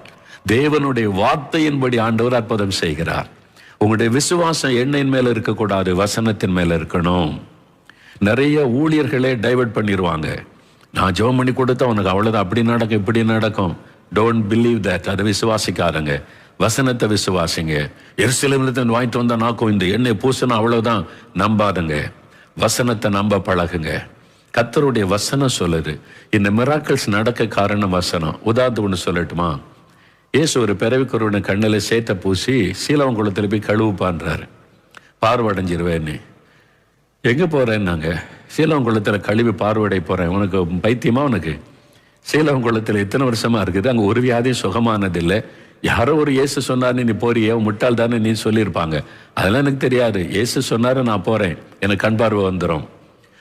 தேவனுடைய வார்த்தையின்படி ஆண்டவர் அற்புதம் செய்கிறார். உங்களுடைய விசுவாசம் எண்ணெயின் மேல இருக்கக்கூடாது, வசனத்தின் மேல இருக்கணும். நிறைய ஊழியர்களே டைவர்ட் பண்ணிடுவாங்க. நான் ஜெபம் பண்ணி கொடுத்தா உனக்கு அவ்வளவுதான், அப்படி நடக்கும் இப்படி நடக்கும். Don't believe that. அதை விசுவாசிக்காரங்க. வசனத்தை விசுவாசிங்க. எருசலேமிலிருந்து வாங்கிட்டு வந்தா நாக்கும் இந்த எண்ணெய் பூசினா அவ்வளவுதான், நம்பாதுங்க. வசனத்தை நம்ப பழகுங்க. கர்த்தருடைய வசனம் சொல்லுது. இந்த மிராக்கிள்ஸ் நடக்க காரணம் வசனம். உதாரணத்துக்கு ஒன்று சொல்லட்டுமா? இயேசு ஒரு பிறவிக்குருவனை கண்ணில் சேத்த பூசி சீலவன் குளத்தில் போய் கழுவுப்பான்றாரு. பார்வடைஞ்சிருவேன்னு. எங்கே போகிறேன்னாங்க, சீலவன் குளத்தில் கழுவி பார்வடை போகிறேன். உனக்கு பைத்தியமா? உனக்கு சீலங்குளத்தில் இத்தனை வருஷமா இருக்குது, அங்கே ஒரு வியாதியும் சுகமானதில்லை. யாரோ ஒரு இயேசு சொன்னாரு நீ போறியே, முட்டாள் தானே நீ சொல்லியிருப்பாங்க. அதெல்லாம் எனக்கு தெரியாது. இயேசு சொன்னாரு, நான் போறேன், எனக்கு கண் பார்வை வந்துடும்.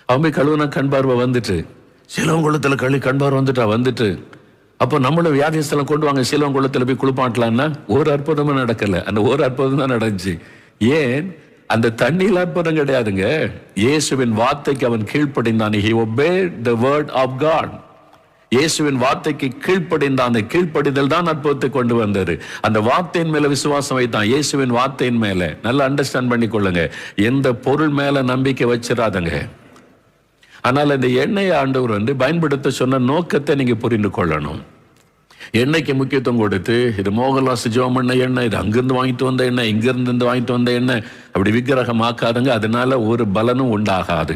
அவன் போய் கழுவுனா கண் பார்வை வந்துட்டு, சீலங்குளத்தில் கண் பார்வை வந்துட்டு அப்போ நம்மளும் வியாதியஸ்தலம் கொண்டு வாங்க சீலங்குளத்தில் போய் குளிப்பாட்டலான்னா ஒரு அற்புதமும் நடக்கல. அந்த ஒரு அற்புதம் தான் நடந்துச்சு. ஏன்? அந்த தண்ணியில் அற்புதம் கிடையாதுங்க. இயேசுவின் வார்த்தைக்கு அவன் கீழ்ப்படிந்தான். He obeyed the word of God. இயேசுவின் வார்த்தைக்கு கீழ்ப்படிந்தான். அந்த கீழ்ப்படிதல் தான் அற்புதத்தை கொண்டு வந்தது. அந்த வார்த்தையின் மேல விசுவாசம் வைத்தான். இயேசுவின் வார்த்தையின் மேல நல்லா அண்டர்ஸ்டாண்ட் பண்ணிக்கொள்ளுங்க. எந்த பொருள் மேல நம்பிக்கை வச்சிடாதங்க. ஆனால் இந்த எண்ணெயை ஆண்டவர் பயன்படுத்த சொன்ன நோக்கத்தை நீங்க புரிந்து கொள்ளணும். எண்ணெய்க்கு முக்கியத்துவம் கொடுத்து, இது மோகன்லாஸ் ஜெபம் பண்ண எண்ணெய், இது அங்கிருந்து வாங்கிட்டு வந்த எண்ணெய், இங்கிருந்து வாங்கிட்டு வந்த எண்ணெய், அப்படி விக்கிரகமாக்காதுங்க. அதனால ஒரு பலனும் உண்டாகாது.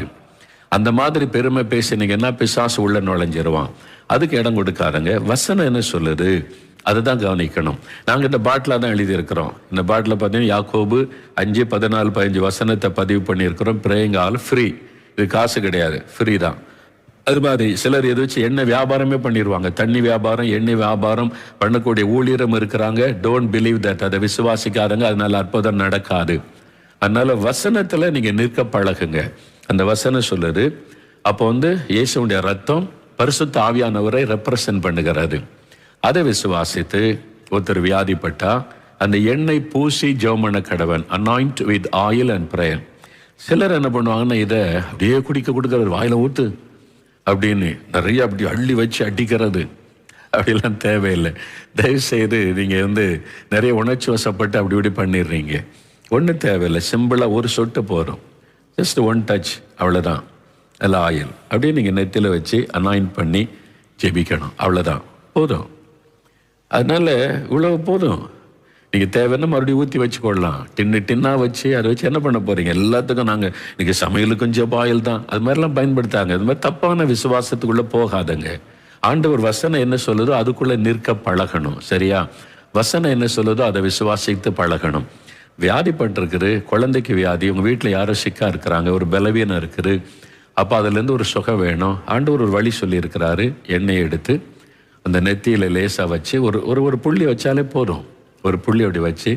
அந்த மாதிரி பெருமை பேசினீங்கன்னா பிசாசு உள்ள நுழைஞ்சிருவான். அதுக்கு இடம் கொடுக்காதுங்க. வசனம் என்ன சொல்லுது அதுதான் கவனிக்கணும். நாங்கள் இந்த பாட்டில் தான் எழுதியிருக்கிறோம். இந்த பாட்டில் பார்த்தீங்கன்னா யாக்கோபு 5:14-15 வசனத்தை பதிவு பண்ணியிருக்கிறோம். Praying all free. இது காசு கிடையாது, ஃப்ரீ தான். அது மாதிரி சிலர் எது வச்சு எண்ணெய் வியாபாரமே பண்ணிடுவாங்க. தண்ணி வியாபாரம், எண்ணெய் வியாபாரம் பண்ணக்கூடிய ஊழியரும் இருக்கிறாங்க. Don't believe that. அதை விசுவாசிக்காதங்க, அதனால அற்புதம் நடக்காது. அதனால வசனத்துல நீங்க நிற்க பழகுங்க. அந்த வசனம் சொல்லுது, அப்போ இயேசுடைய ரத்தம் பரிசுத்த ஆவியானவரை ரெப்ரசன்ட் பண்ணுகிறது. அதை விசுவாசித்து ஒருத்தர் வியாதிப்பட்டா அந்த எண்ணெய் பூசி ஜெபம் பண்ண கடவன். Anoint with oil and prayer. சிலர் என்ன பண்ணுவாங்கன்னா, இதை அப்படியே குடிக்க கொடுக்கறது, வாயில ஊத்து அப்படின்னு நிறைய அப்படி அள்ளி வச்சு அடிக்கிறது, அப்படிலாம் தேவையில்லை. தயவு செய்து நீங்க நிறைய உணர்ச்சி வசப்பட்டு அப்படி இப்படி பண்ணிடுறீங்க. ஒன்றும் தேவையில்லை. சிம்பிளா ஒரு சொட்டு போதும். ஜஸ்ட் ஒன் டச், அவ்வளோதான். அதில் ஆயில் அப்படியே நீங்கள் நெத்தியில் வச்சு அனாயின் பண்ணி ஜெபிக்கணும், அவ்வளோதான், போதும். அதனால இவ்வளவு போதும். நீங்கள் தேவைன்னா மறுபடியும் ஊற்றி வச்சுக்கொள்ளலாம். டின்னா வச்சு அதை வச்சு என்ன பண்ண போகிறீங்க? எல்லாத்துக்கும் நாங்கள் இன்றைக்கி சமையலுக்கும் ஜெப ஆயில் தான், அது மாதிரிலாம் பயன்படுத்தாங்க. அது மாதிரி தப்பான விசுவாசத்துக்குள்ளே போகாதங்க. ஆண்டவர் வசனம் என்ன சொல்லுதோ அதுக்குள்ளே நிற்க பழகணும். சரியா? வசனம் என்ன சொல்லுதோ அதை விசுவாசித்து பழகணும். வியாதிப்பட்டிருக்குது, குழந்தைக்கு வியாதி, உங்கள் வீட்டில் யாரோ சிக்கா இருக்கிறாங்க, ஒரு பலவீனம் இருக்குது, அப்போ அதுலேருந்து ஒரு சுகம் வேணும். ஆண்டவர் ஒரு வழி சொல்லியிருக்கிறாரு. எண்ணெயை எடுத்து அந்த நெத்தியில் லேசாக வச்சு ஒரு புள்ளி வச்சாலே போதும். ஒரு புள்ளி அப்படி வச்சு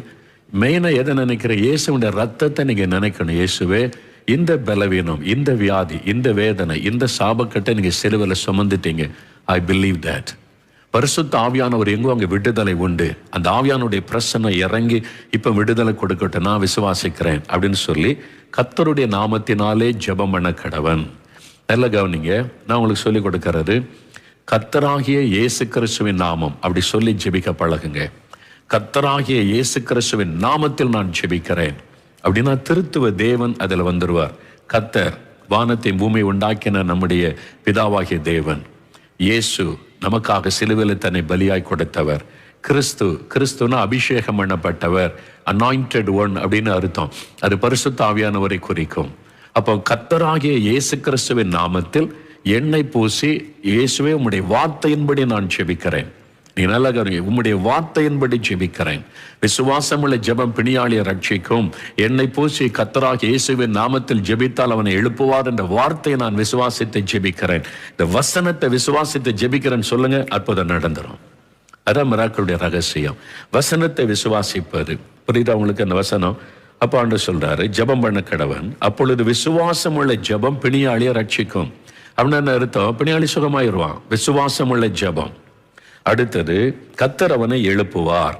மெயினாக எதை நினைக்கிற? இயேசுடைய ரத்தத்தை நீங்கள் நினைக்கணும். இயேசுவே, இந்த பலவீனம், இந்த வியாதி, இந்த வேதனை, இந்த சாபக்கட்டை நீங்கள் சிலுவையில் சுமந்துட்டீங்க. I believe that. பரிசுத்த ஆவியானவர் எங்கோ அங்கே விடுதலை உண்டு. அந்த ஆவியானுடைய பிரசன்னம் இறங்கி இப்போ விடுதலை கொடுக்கட்டும், நான் விசுவாசிக்கிறேன் அப்படின்னு சொல்லி கர்த்தருடைய நாமத்தினாலே ஜெபம் பண்ண கடவன். நல்ல கவனிங்க, நான் உங்களுக்கு சொல்லி கொடுக்கறது கர்த்தராகிய இயேசு கிறிஸ்துவின் நாமம். அப்படி சொல்லி ஜெபிக்க பழகுங்க. கர்த்தராகிய இயேசு கிறிஸ்துவின் நாமத்தில் நான் ஜெபிக்கிறேன் அப்படின்னா திருத்துவ தேவன் அதில் வந்துருவார். கர்த்தர் வானத்தை பூமி உண்டாக்கின நம்முடைய பிதாவாகிய தேவன். இயேசு நமக்காக சிலுவையில் தன்னை பலியாய் கொடுத்தவர். கிறிஸ்துனா அபிஷேகம் பண்ணப்பட்டவர், அனாயிண்டட் ஒன் அப்படின்னு அர்த்தம். அது பரிசுத்த ஆவியானவரை குறிக்கும். அப்போ கர்த்தராகிய இயேசு கிறிஸ்துவின் நாமத்தில் எண்ணெய் பூசி, இயேசுவே உம்முடைய வார்த்தையின்படி நான் ஜெபிக்கிறேன். நீ நல்லா கவனிங்க, உம்முடைய வார்த்தையின்படி ஜெபிக்கிறேன். விசுவாசமுள்ள ஜெபம் பிணியாளியை ரட்சிக்கும். எண்ணெய் பூசி கர்த்தராகிய இயேசுவின் நாமத்தில் ஜெபித்தால் அவனை எழுப்புவார் என்ற வார்த்தையை நான் விசுவாசித்து ஜெபிக்கிறேன். இந்த வசனத்தை விசுவாசித்து ஜெபிக்கிறேன்னு சொல்லுங்க, அற்புதம் நடந்துரும். அதான் மிராக்கிளுடைய ரகசியம், வசனத்தை விசுவாசிப்பது. புரியுதா உங்களுக்கு அந்த வசனம்? அப்போ ஆண்டவர் சொல்றாரு, ஜெபம் பண்ண கடவன். அப்பொழுது விசுவாசம் உள்ள ஜெபம் பிணியாளியை ரட்சிக்கும். அப்படின்னு அர்த்தம், பிணியாளி சுகமாயிருவான். விசுவாசம் உள்ள ஜெபம். அடுத்தது, கர்த்தர் அவனை எழுப்புவார்.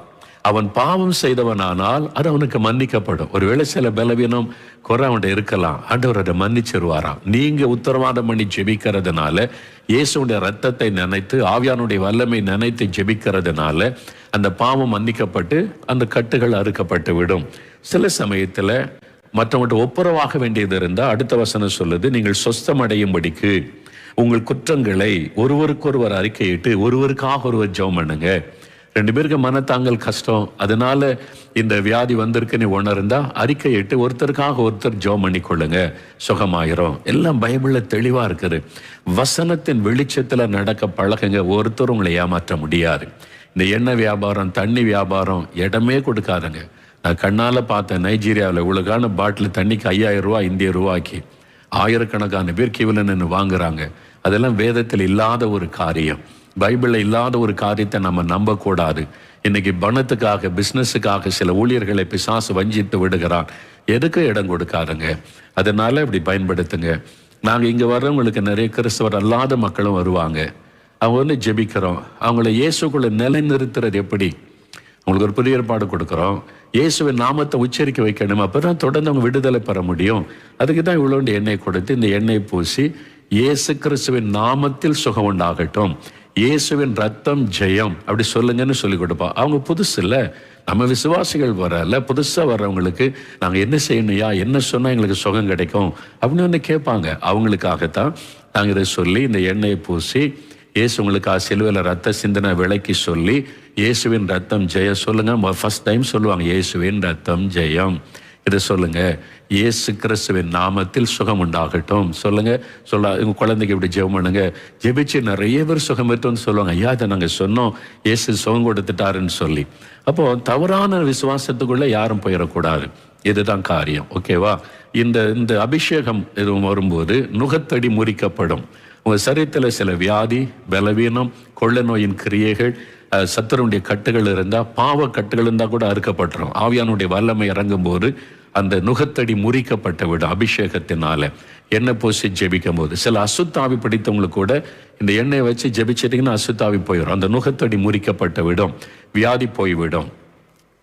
அவன் பாவம் செய்தவனானால் அது அவனுக்கு மன்னிக்கப்படும். ஒருவேளை சில பலவீனம் குறை அவன்கிட்ட இருக்கலாம், ஆண்டவர் அதை மன்னிச்சிருவாராம். நீங்க உத்தரவாதம் பண்ணி ஜெபிக்கிறதுனால, இயேசுடைய ரத்தத்தை நினைத்து, ஆவியானுடைய வல்லமை நினைத்து ஜெபிக்கிறதுனால அந்த பாவம் மன்னிக்கப்பட்டு அந்த கட்டுகள் அறுக்கப்பட்டு விடும். சில சமயத்துல மற்றவங்கள்ட்ட ஒப்புரவாக வேண்டியது இருந்தால் அடுத்த வசனம் சொல்லுது, நீங்கள் சொஸ்தம் அடையும்படிக்கு உங்கள் குற்றங்களை ஒருவருக்கொருவர் அறிக்கையிட்டு ஒருவருக்காக ஒருவர் ஜெபம் பண்ணுங்க. 2 பேருக்கு மனத்தாங்கல் கஷ்டம், அதனால இந்த வியாதி வந்திருக்குன்னு உணர்ந்தா அறிக்கையிட்டு ஒருத்தருக்காக ஒருத்தர் ஜெபம் பண்ணி கொள்ளுங்க, சுகமாயிரும். எல்லாம் பைபிள்ல தெளிவா இருக்குது. வசனத்தின் வெளிச்சத்துல நடக்க பழகுங்க. ஒருத்தர் உங்களை ஏமாற்ற முடியாது. இந்த எண்ணெய் வியாபாரம், தண்ணி வியாபாரம் இடமே கொடுக்காதுங்க. நான் கண்ணால பார்த்தேன், நைஜீரியாவில் இவ்வளவுக்கான பாட்டில் தண்ணிக்கு 5000 ரூபாய் இந்திய ரூபாய்க்கு ஆயிரக்கணக்கான பேர் கியூவில் நின்று வாங்குறாங்க. அதெல்லாம் வேதத்தில் இல்லாத ஒரு காரியம். பைபிளில் இல்லாத ஒரு காரியத்தை நம்ம நம்பக்கூடாது. இன்னைக்கு பணத்துக்காக, பிஸ்னஸுக்காக சில ஊழியர்களை பிசாசு வஞ்சித்து விடுகிறான். எதுக்கு இடம் கொடுக்காதுங்க. அதனால இப்படி பயன்படுத்துங்க. நாங்கள் இங்கே வர்றவங்களுக்கு நிறைய கிறிஸ்தவர் அல்லாத மக்களும் வருவாங்க. அவங்க வந்து ஜெபிக்கிறோம். அவங்கள இயேசுக்குள்ள நிலைநிறுத்துறது எப்படி? அவங்களுக்கு ஒரு புதிய ஏற்பாடு கொடுக்குறோம். இயேசுவின் நாமத்தை உச்சரிக்க வைக்கணும். அப்போ தான் தொடர்ந்து அவங்க விடுதலை பெற முடியும். அதுக்கு தான் இவ்வளோண்டு எண்ணெய் கொடுத்து இந்த எண்ணெய் பூசி இயேசு கிறிஸ்துவின் நாமத்தில் சுகம் உண்டாகட்டும், இயேசுவின் ரத்தம் ஜெயம் அப்படி சொல்லுங்கன்னு சொல்லி கொடுப்பா. அவங்க புதுசு இல்லை, நம்ம விசுவாசிகள் வரல, புதுசாக வர்றவங்களுக்கு நாங்கள் என்ன செய்யணுயா, என்ன சொன்னால் எங்களுக்கு சுகம் கிடைக்கும் அப்படின்னு வந்து கேட்பாங்க. அவங்களுக்காகத்தான் நாங்கள் இதை சொல்லி இந்த எண்ணெயை பூசி இயேசு உங்களுக்கு சிலுவையில் ரத்த சிந்தனை விளக்கி சொல்லி இயேசுவின் ரத்தம் ஜெயம் சொல்லுங்க. ஃபர்ஸ்ட் டைம் சொல்லுவாங்க இயேசுவின் ரத்தம் ஜெயம். இதை சொல்லுங்க, இயேசு கிறிஸ்துவின் நாமத்தில் சுகம் உண்டாகட்டும் சொல்லுங்க. உங்க குழந்தைக்கு இப்படி ஜெபம் பண்ணுங்க. ஜெபிச்சு நிறைய பேர் சுகம் பெற்றோன்னு சொல்லுவாங்க. ஐயா இதை நாங்கள் சொன்னோம், இயேசு சுகம் கொடுத்துட்டாருன்னு சொல்லி. அப்போ தவறான விசுவாசத்துக்குள்ள யாரும் போயிடக்கூடாது. இதுதான் காரியம். ஓகேவா? இந்த அபிஷேகம் எதுவும் வரும்போது நுகத்தடி முறிக்கப்படும். உங்கள் சரீரத்தில் சில வியாதி, பலவீனம், கொள்ள நோயின் கிரியைகள், சத்துருடைய கட்டுகள் இருந்தால், பாவ கட்டுகள் இருந்தால் கூட அறுக்கப்பட்டுரும். ஆவியானுடைய வல்லமை இறங்கும் போது அந்த நுகத்தடி முறிக்கப்பட்டு விடும் அபிஷேகத்தினால. எண்ணெய் பூசி ஜெபிக்கும் போது சில அசுத்தாவி பிடித்தவங்களுக்கு கூட இந்த எண்ணெயை வச்சு ஜெபிச்சிட்டிங்கன்னா அசுத்தாவி போயிடும். அந்த நுகத்தடி முறிக்கப்பட்டு விடும், வியாதி போய்விடும்.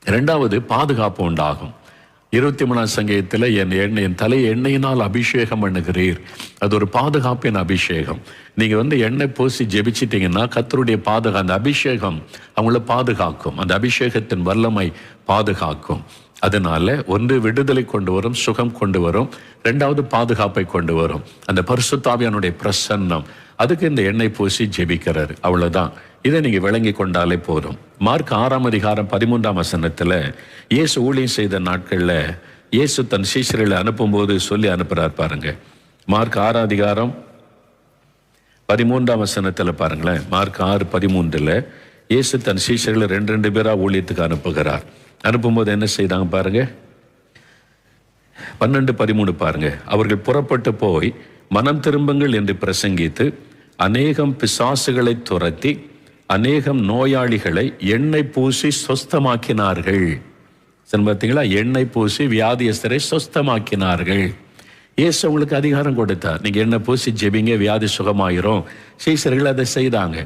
இரண்டாவது, பாதுகாப்பு உண்டாகும். 23ஆம் சங்கீதத்தில் என் தலை எண்ணெயினால் அபிஷேகம் பண்ணுகிறீர். அது ஒரு பாதுகாப்பின் அபிஷேகம். நீங்கள் வந்து எண்ணெய் பூசி ஜெபிச்சிட்டிங்கன்னா கர்த்தருடைய அந்த அபிஷேகம் அவங்கள பாதுகாக்கும். அந்த அபிஷேகத்தின் வல்லமை பாதுகாக்கும். அதனால ஒன்று விடுதலை கொண்டு வரும், சுகம் கொண்டு வரும். ரெண்டாவது பாதுகாப்பை கொண்டு வரும், அந்த பரிசுத்த ஆவியானுடைய பிரசன்னம். அதுக்கு இந்த எண்ணெய் பூசி ஜெபிக்கிறாரு. அவ்வளவுதான். இதை நீங்க விளங்கி கொண்டாலே போதும். மார்க் 6ஆம் அதிகாரம் 13ஆம் வசனத்துல இயேசு ஊழியம் செய்த நாட்கள்ல இயேசு தன் சீஷர்களை அனுப்பும் போது சொல்லி அனுப்புறார் பாருங்க. மார்க் 6ஆம் அதிகாரம் 13ஆம் வசனத்துல பாருங்களேன். மார்க் 6:13 இயேசு தன் சீஷர்களை 2 பேரா ஊழியத்துக்கு அனுப்புகிறார். அனுப்பும்போது என்ன செய்தாங்க பாருங்க. 12:13 பாருங்க. அவர்கள் புறப்பட்டு போய் மனம் திரும்புங்கள் என்று பிரசங்கித்து அநேகம் பிசாசுகளை துரத்தி அநேகம் நோயாளிகளை எண்ணெய் பூசி சொஸ்தமாக்கினார்கள். பார்த்தீங்களா? எண்ணெய் பூசி வியாதியஸ்தரை சொஸ்தமாக்கினார்கள். இயேசு உங்களுக்கு அதிகாரம் கொடுத்தார். நீங்க எண்ணெய் பூசி ஜெபிங்க, வியாதி சுகமாயிரும். சீசர்கள் அதை செய்தாங்க.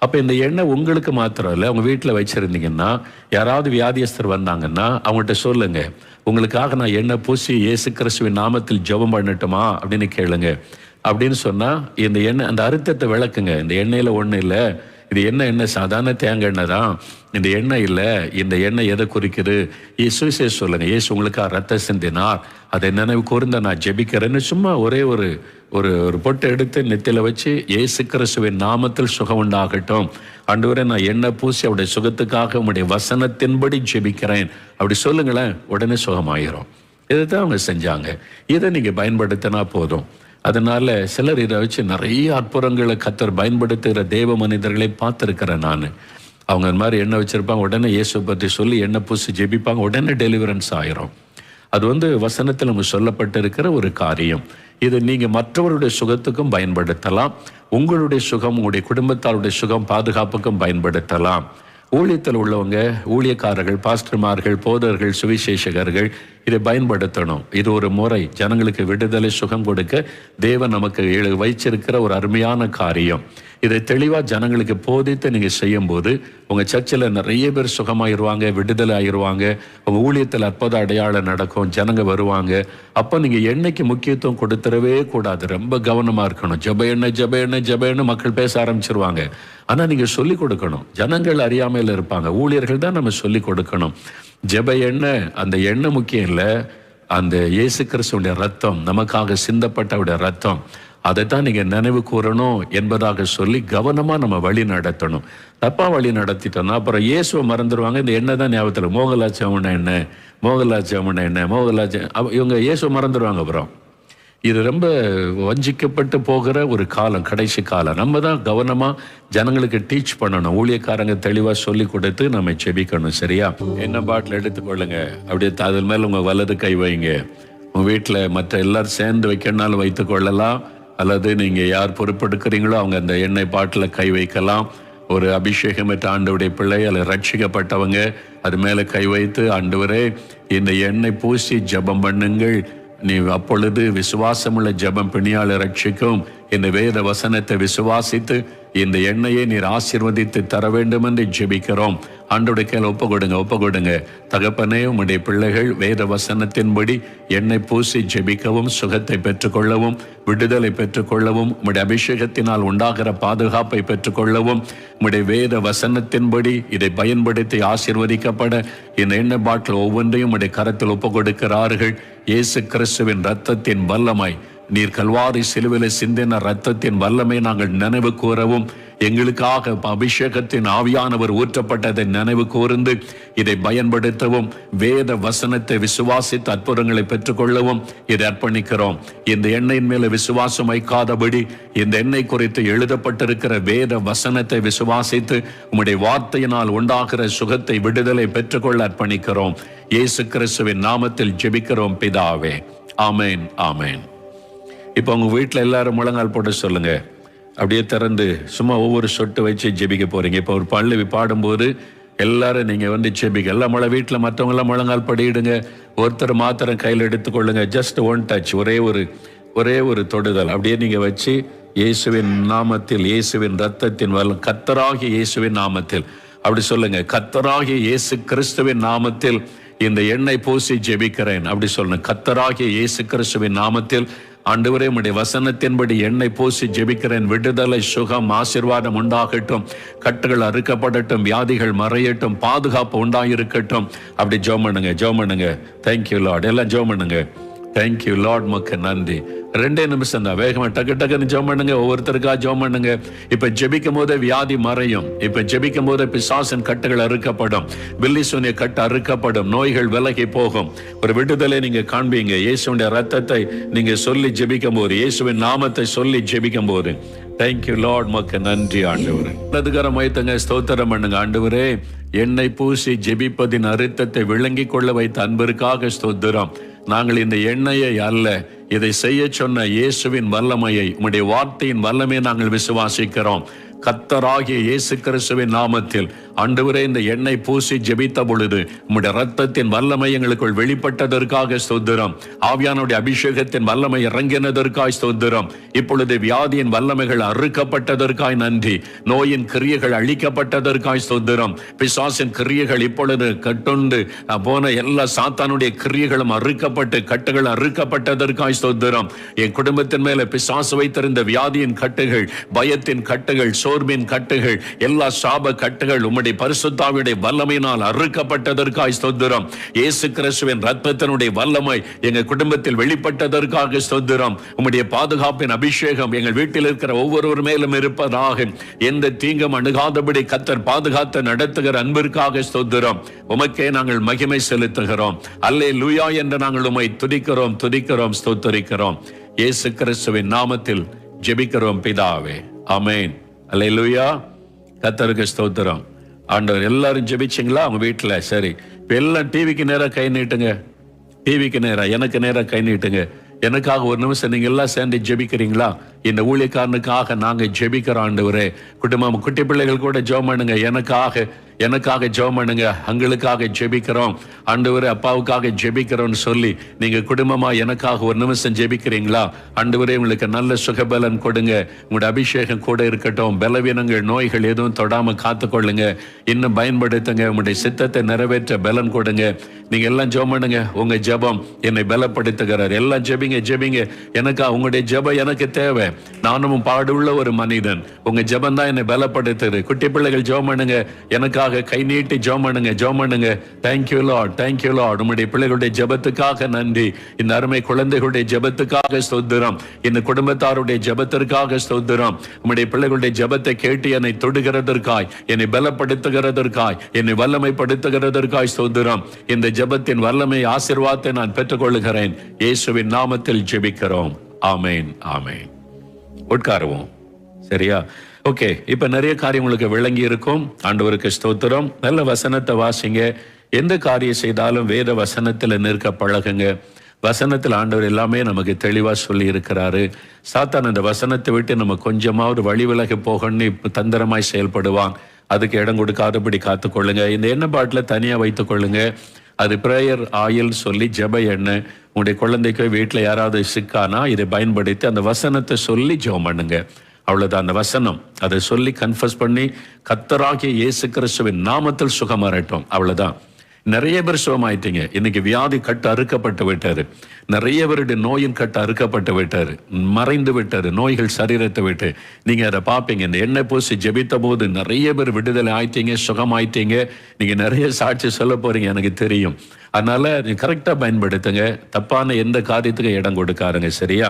அப்ப இந்த எண்ணெய் உங்களுக்கு மாத்திரம் இல்லை, உங்க வீட்டில் வச்சிருந்தீங்கன்னா யாராவது வியாதியஸ்தர் வந்தாங்கன்னா அவங்கள்ட்ட சொல்லுங்க, உங்களுக்காக நான் எண்ணெய் பூசி இயேசு கிறிஸ்துவின் நாமத்தில் ஜெபம் பண்ணட்டுமா அப்படின்னு கேளுங்க. அப்படின்னு சொன்னா இந்த எண்ணெய், அந்த அர்த்தத்தை விளக்குங்க. இந்த எண்ணெயில ஒண்ணு இல்லை, இது என்ன சாதாரண தேங்காய் எண்ணெய் தான். இந்த எண்ணெய் இல்லை, இந்த எண்ணெய் எதை குறிக்குது? இயேசு சொல்லுங்க, இயேசு உங்களுக்காக ரத்த சிந்தினார், அதை நினைவு கூர்ந்த நான் ஜெபிக்கிறேன்னு சும்மா ஒரே ஒரு ஒரு பொட்டை எடுத்து நெத்தில வச்சு இயேசு கிறிஸ்துவின் நாமத்தில் சுகம் உண்டாகட்டும், ஆண்டவரே நான் எண்ணெய் பூசி அவருடைய சுகத்துக்காக உங்களுடைய வசனத்தின்படி ஜெபிக்கிறேன் அப்படி சொல்லுங்களேன், உடனே சுகமாயிரும். இதுதான் அவங்க செஞ்சாங்க. இதை நீங்க பயன்படுத்தினா போதும். அதனால சிலர் இதை வச்சு நிறைய அற்புதங்களை கர்த்தர் பயன்படுத்துகிற தேவ மனிதர்களை பார்த்துருக்கிறேன் நான். அவங்க இந்த மாதிரி எண்ணெய் வச்சிருப்பாங்க, உடனே இயேசு பற்றி சொல்லி எண்ணெய் பூசி ஜெபிப்பாங்க, உடனே டெலிவரன்ஸ் ஆயிரும். அது வந்து வசனத்தில் நமக்கு சொல்லப்பட்டிருக்கிற ஒரு காரியம். இது நீங்க மற்றவருடைய சுகத்துக்கும் பயன்படுத்தலாம், உங்களுடைய சுகம், உங்களுடைய குடும்பத்தாருடைய சுகம் பாதுகாப்புக்கும் பயன்படுத்தலாம். ஊழியத்தில் உள்ளவங்க, ஊழியக்காரர்கள், பாஸ்டர்மார்கள், போதர்கள், சுவிசேஷகர்கள் இதை பயன்படுத்தணும். இது ஒரு முறை ஜனங்களுக்கு விடுதலை சுகம் கொடுக்க தேவன் நமக்கு வைச்சிருக்கிற ஒரு அருமையான காரியம். இதை தெளிவா ஜனங்களுக்கு போதித்து நீங்க செய்யும் போது உங்க சர்ச்சில் நிறைய பேர் சுகமாயிருவாங்க, விடுதலை ஆயிடுவாங்க. உங்க ஊழியத்தில் அற்புத அடையாளம் நடக்கும், ஜனங்க வருவாங்க. அப்போ நீங்க எண்ணெய்க்கு முக்கியத்துவம் கொடுத்துடவே கூடாது, ரொம்ப கவனமா இருக்கணும். ஜப எண்ணெய் மக்கள் பேச ஆரம்பிச்சிருவாங்க. ஆனா நீங்க சொல்லி கொடுக்கணும். ஜனங்கள் அறியாமையில் இருப்பாங்க, ஊழியர்கள் தான் நம்ம சொல்லி கொடுக்கணும். ஜப எண்ணெய், அந்த எண்ணெய் முக்கியம் இல்லை, அந்த இயேசு கிறிஸ்துவுடைய ரத்தம், நமக்காக சிந்தப்பட்டவுடைய ரத்தம், அதைத்தான் நீங்க நினைவு கூறணும் என்பதாக சொல்லி கவனமா நம்ம வழி நடத்தணும். தப்பா வழி நடத்திட்டோம்னா அப்புறம் இயேசுவை மறந்துடுவாங்க. இந்த எண்ணெய் தான் ஞாபகத்தில், மோகலாச்சவன எண்ணெய், இவங்க இயேசுவை மறந்துடுவாங்க. அப்புறம் இது ரொம்ப வஞ்சிக்கப்பட்டு போகிற ஒரு காலம், கடைசி காலம். நம்ம தான் கவனமா ஜனங்களுக்கு டீச் பண்ணணும். ஊழியக்காரங்க தெளிவா சொல்லி கொடுத்து நம்ம செபிக்கணும். சரியா? எண்ணெய் பாட்டில் எடுத்துக்கொள்ளுங்க, அப்படியே அதில் மேல உங்க வலது கை வைங்க. உங்க வீட்டில் மற்ற எல்லாரும் சேர்ந்து வைக்கணும்னாலும் வைத்துக் கொள்ளலாம், அல்லது நீங்க யார் பொறுப்பெடுக்கிறீங்களோ அவங்க அந்த எண்ணெய் பாட்டில் கை வைக்கலாம். ஒரு அபிஷேகம் பெற்ற ஆண்டவருடைய பிள்ளைகள் ரட்சிக்கப்பட்டவங்க அது மேல கை வைத்து, ஆண்டவரே இந்த எண்ணெய் பூசி ஜெபம் பண்ணுங்கள், நீ அப்பொழுது விசுவாசமுள்ள ஜெபம் பிணியாளை ரட்சிக்கும், இந்த வேத வசனத்தை விசுவாசித்து இந்த எண்ணெயை நீர் ஆசீர்வதித்து தர வேண்டும் என்று ஜெபிக்கிறோம். ஆண்டவருடைய கையில் ஒப்பு கொடுங்க. தகப்பனே, உம்முடைய பிள்ளைகள் வேத வசனத்தின்படி எண்ணெய் பூசி ஜெபிக்கவும், சுகத்தை பெற்றுக்கொள்ளவும், விடுதலை பெற்றுக்கொள்ளவும், உம்முடைய அபிஷேகத்தினால் உண்டாகிற பாதுகாப்பை பெற்றுக்கொள்ளவும், உம்முடைய வேத வசனத்தின்படி இதை பயன்படுத்தி ஆசீர்வதிக்கப்பட இந்த எண்ணெய் பாட்டில் ஒவ்வொன்றையும் உம்முடைய கரத்தில் ஒப்பு கொடுக்கிறார்கள். இயேசு கிறிஸ்துவின் இரத்தத்தின் வல்லமை, நீர் கல்வாரி சிலுவிலை சிந்தின இரத்தத்தின் வல்லமை நாங்கள் நினைவு கூறவும், எங்களுக்காக அபிஷேகத்தின் ஆவியானவர் ஊற்றப்பட்டதை நினைவு கூர்ந்து இதை பயன்படுத்தவும், வேத வசனத்தை விசுவாசித்து அற்புதங்களை பெற்றுக்கொள்ளவும் இதை அர்ப்பணிக்கிறோம். இந்த எண்ணெயின் மேல விசுவாசம் வைக்காதபடி இந்த எண்ணெய் குறித்து எழுதப்பட்டிருக்கிற வேத வசனத்தை விசுவாசித்து உம்முடைய வார்த்தையினால் உண்டாகிற சுகத்தை, விடுதலை பெற்றுக்கொள்ள அர்ப்பணிக்கிறோம். இயேசு கிறிஸ்துவின் நாமத்தில் ஜெபிக்கிறோம் பிதாவே. ஆமேன், ஆமேன். இப்போ உங்க வீட்டில் எல்லாரும் முழங்கால் போட்டு சொல்லுங்க. அப்படியே திறந்து சும்மா ஒவ்வொரு சொட்டு வச்சு ஜெபிக்க போறீங்க. இப்போ ஒரு பல்லவி பாடும்போது எல்லாரும் நீங்க ஜெபிக்க. எல்லாம் வீட்டில் மற்றவங்க எல்லாம் முழங்கால் படியிடுங்க. ஒருத்தர் மாத்திரம் கையில் எடுத்துக்கொள்ளுங்க. ஜஸ்ட் ஒன் டச், ஒரே ஒரு தொடுதல் அப்படியே நீங்க வச்சு, இயேசுவின் நாமத்தில், இயேசுவின் ரத்தத்தின் வல்லம், கர்த்தராகிய இயேசுவின் நாமத்தில் அப்படி சொல்லுங்க. கர்த்தராகிய இயேசு கிறிஸ்துவின் நாமத்தில் இந்த எண்ணெய் பூசி ஜெபிக்கிறேன் அப்படி சொல்லணும். கர்த்தராகிய இயேசு கிறிஸ்துவின் நாமத்தில் ஆண்டவரே, உம்முடைய வசனத்தின்படி எண்ணெய் பூசி ஜெபிக்கிறேன். விடுதலை, சுகம், ஆசீர்வாதம் உண்டாகட்டும், கட்டுகள் அறுக்கப்படட்டும், வியாதிகள் மறையட்டும், பாதுகாப்பு உண்டாயிருக்கட்டும். அப்படி ஜெபம் பண்ணுங்க. Thank you Lord. எல்லாம் ஜெபம் பண்ணுங்க. தேங்க்யூ லார்ட், மக்கு நன்றி. 2 நிமிஷம் தான், வேகமா டக்குன்னு ஜெபம் பண்ணுங்க. ஒவ்வொருத்தருக்கா ஜெபம் பண்ணுங்க. இப்ப ஜெபிக்கும் போதே வியாதி மறையும். இப்ப ஜெபிக்கும் போதே பிசாசின் கட்டுகள் அறுக்கப்படும், பில்லி சூனிய கட்டு அறுக்கப்படும், நோய்கள் விலகி போகும். ஒரு விடுதலை நீங்க காண்பீங்க. இயேசுடைய ரத்தத்தை நீங்க சொல்லி ஜெபிக்கும் போது, இயேசுவின் நாமத்தை சொல்லி ஜெபிக்கும் போது, தேங்க்யூ லார்ட், மக்கு நன்றி ஆண்டவரே. வலதுகரம் வைத்துங்க, ஸ்தோத்திரம் பண்ணுங்க. ஆண்டவரே, எண்ணெய் பூசி ஜெபிப்பதின் அர்த்தத்தை விளங்கி கொள்ள வைத்த அன்பிற்காக ஸ்தோத்திரம். நாங்கள் இந்த எண்ணெயை அல்ல, இதை செய்ய சொன்ன இயேசுவின் வல்லமையை, உம்முடைய வார்த்தையின் வல்லமையை நாங்கள் விசுவாசிக்கிறோம். கர்த்தராகிய இயேசு கிறிஸ்துவின் நாமத்தில் ஆண்டவரே, இந்த எண்ணெய் பூசி ஜெபித்த பொழுது உம்முடைய ரத்தத்தின் வல்லமை எங்களுக்குள் வெளிப்பட்டதற்காக ஸ்தோத்திரம். ஆவியானுடைய அபிஷேகத்தின் வல்லமை இறங்கினதற்காய் ஸ்தோத்திரம். இப்பொழுது வியாதியின் வல்லமைகள் அறுக்கப்பட்டதற்காய் நன்றி. நோயின் கிரியைகள் அழிக்கப்பட்டதற்காய் ஸ்தோத்திரம். பிசாசின் கிரியைகள் இப்பொழுது கட்டுண்டு போன எல்லா சாத்தானுடைய கிரியைகளும் அறுக்கப்பட்டு, கட்டுகள் அறுக்கப்பட்டதற்காய் ஸ்தோத்திரம். என் குடும்பத்தின் மேல பிசாசு வைத்திருந்த வியாதியின் கட்டுகள், பயத்தின் கட்டுகள், சோர்வின் கட்டுகள், எல்லா சாப கட்டுகள் உம்முடைய பரிசுத்தாவியுடைய வல்லமையினால் அறுக்கப்பட்டதற்காய் ஸ்தோத்திரம். இயேசு கிறிஸ்துவின் ரத்தத்தினுடைய வல்லமை எங்க குடும்பத்தில் வெளிப்பட்டதற்காக ஸ்தோத்திரம். உம்முடைய பாதுகாப்பின் அபிஷேகம் எங்கள் வீட்டில் இருக்கிற ஒவ்வொருவர் மேலும் இருப்பதாக, எந்த தீங்கும் அணுகாதபடி கர்த்தர் பாதுகாத்து நடத்துகிற அன்பிற்காக ஸ்தோத்திரம். உமக்கே நாங்கள் மகிமை செலுத்துகிறோம். அல்லேலூயா என்று நாங்கள் உம்மை துதிக்கிறோம், ஸ்தோத்தரிக்கிறோம். இயேசு கிறிஸ்துவின் நாமத்தில் ஜெபிக்கிறோம் பிதாவே. ஆமென். அல்லேலூயா. கர்த்தருக்கு ஸ்தோத்திரம். ஆண்டவர், எல்லாரும் ஜெபிச்சிங்களா உங்க வீட்டுல? சரி, இப்ப எல்லாம் டிவிக்கு நேரா கை நீட்டுங்க. டிவிக்கு நேரா, எனக்கு நேரா கை நீட்டுங்க. எனக்காக ஒரு நிமிஷம் நீங்க எல்லாம் சேர்ந்து ஜெபிக்கிறீங்களா? இந்த ஊழியக்காரனுக்காக நாங்க ஜெபிக்கிறோம். ஆண்டவரே, குடும்பம், குட்டி பிள்ளைகள் கூட ஜெபம் பண்ணுங்க. எனக்காக ஜெபம் பண்ணுங்க. அங்களுக்காக ஜெபிக்கிறோம். ஆண்டவரே, அப்பாவுக்காக ஜெபிக்கிறோம்னு சொல்லி நீங்க குடும்பமா எனக்காக ஒரு நிமிஷம் ஜெபிக்கிறீங்களா? ஆண்டவரே, உங்களுக்கு நல்ல சுகபலன் கொடுங்க. உங்களுடைய அபிஷேகம் கூட இருக்கட்டும். பலவீனங்கள், நோய்கள் எதுவும் தொடாம காத்துக்கொள்ளுங்க. இன்னும் பயன்படுத்துங்க. உங்களுடைய சித்தத்தை நிறைவேற்ற பலன் கொடுங்க. நீங்க எல்லாம் ஜெபம் பண்ணுங்க. உங்க ஜெபம் என்னை பலப்படுத்துகிறார். எல்லாம் ஜெபிங்க. எனக்கா உங்களுடைய ஜெபம் எனக்கு தேவை. நானும் பாடுள்ள ஒரு மனிதன். உங்க ஜெபம் தான் என்னை பலப்படுத்துது. குட்டி பிள்ளைகள் ஜெபம் பண்ணுங்க. எனக்காக கை நீட்டி ஜெபம் பண்ணுங்க. Thank you Lord. உம்முடைய பிள்ளைகளுடைய ஜெபத்துக்காக நன்றி. இந்த அருமை குழந்தைகளுடைய ஜெபத்துக்காக ஸ்தோத்திரம். இந்த குடும்பத்தாருடைய ஜெபத்திற்காக ஸ்தோத்திரம். உம்முடைய பிள்ளைகளுடைய ஜெபத்தை கேட்டு என்னை தொடுகிறதற்காய், என்னை பலப்படுத்துகிறதற்காய், என்னை வல்லமைப்படுத்துகிறதற்காய் ஸ்தோத்திரம். இந்த ஜெபத்தின் வல்லமை, ஆசீர்வாதத்தை நான் பெற்றுக்கொள்கிறேன். இயேசுவின் நாமத்தில் ஜெபிக்கிறோம். ஆமேன். உட்காருவோம். சரியா? ஓகே. இப்ப நிறைய காரியம் உங்களுக்கு விளங்கி இருக்கும். ஆண்டவருக்கு ஸ்தோத்திரம். நல்ல வசனத்தை வாசிங்க. எந்த காரியம் செய்தாலும் வேத வசனத்துல நிற்க பழகுங்க. வசனத்தில் ஆண்டவர் எல்லாமே நமக்கு தெளிவாக சொல்லி இருக்கிறாரு. சாத்தான் அந்த வசனத்தை விட்டு நம்ம கொஞ்சமாவது வழி விலகி போகணும்னு தந்திரமாய் செயல்படுவான். அதுக்கு இடம் கொடுக்காதபடி காத்துக்கொள்ளுங்க. இந்த எண்ணெய் பாட்டில் தனியாக வைத்துக்கொள்ளுங்க. அது பிரேயர் ஆயில் சொல்லி ஜெப எண்ணெய். உங்களுடைய குழந்தைக்கு வீட்டில் யாராவது சிக்கானா இதை பயன்படுத்தி அந்த வசனத்தை சொல்லி ஜெபம் பண்ணுங்க. அவ்வளோதான். அந்த வசனம் அதை சொல்லி கன்ஃபஸ் பண்ணி கர்த்தராகிய இயேசு கிறிஸ்துவின் நாமத்தில் சுகமாறட்டும். அவ்வளோதான். நிறைய பேர் சுகமாயிட்டீங்க. இன்னைக்கு வியாதி கட்டு அறுக்கப்பட்டு விட்டாரு. நிறைய பேருடைய நோயின் கட்டு அறுக்கப்பட்டு விட்டாரு, மறைந்து விட்டாரு நோய்கள் சரீரத்தை விட்டு. நீங்க அதை பார்ப்பீங்க. இந்த எண்ணெய் பூசி ஜெபித்த போது நிறைய பேர் விடுதலை ஆயிட்டீங்க, சுகமாயிட்டீங்க. நீங்க நிறைய சாட்சி சொல்ல போறீங்க, எனக்கு தெரியும். அதனால நீங்க கரெக்டா பயன்படுத்துங்க. தப்பான எந்த காரியத்துக்கு இடம் கொடுக்காருங்க. சரியா?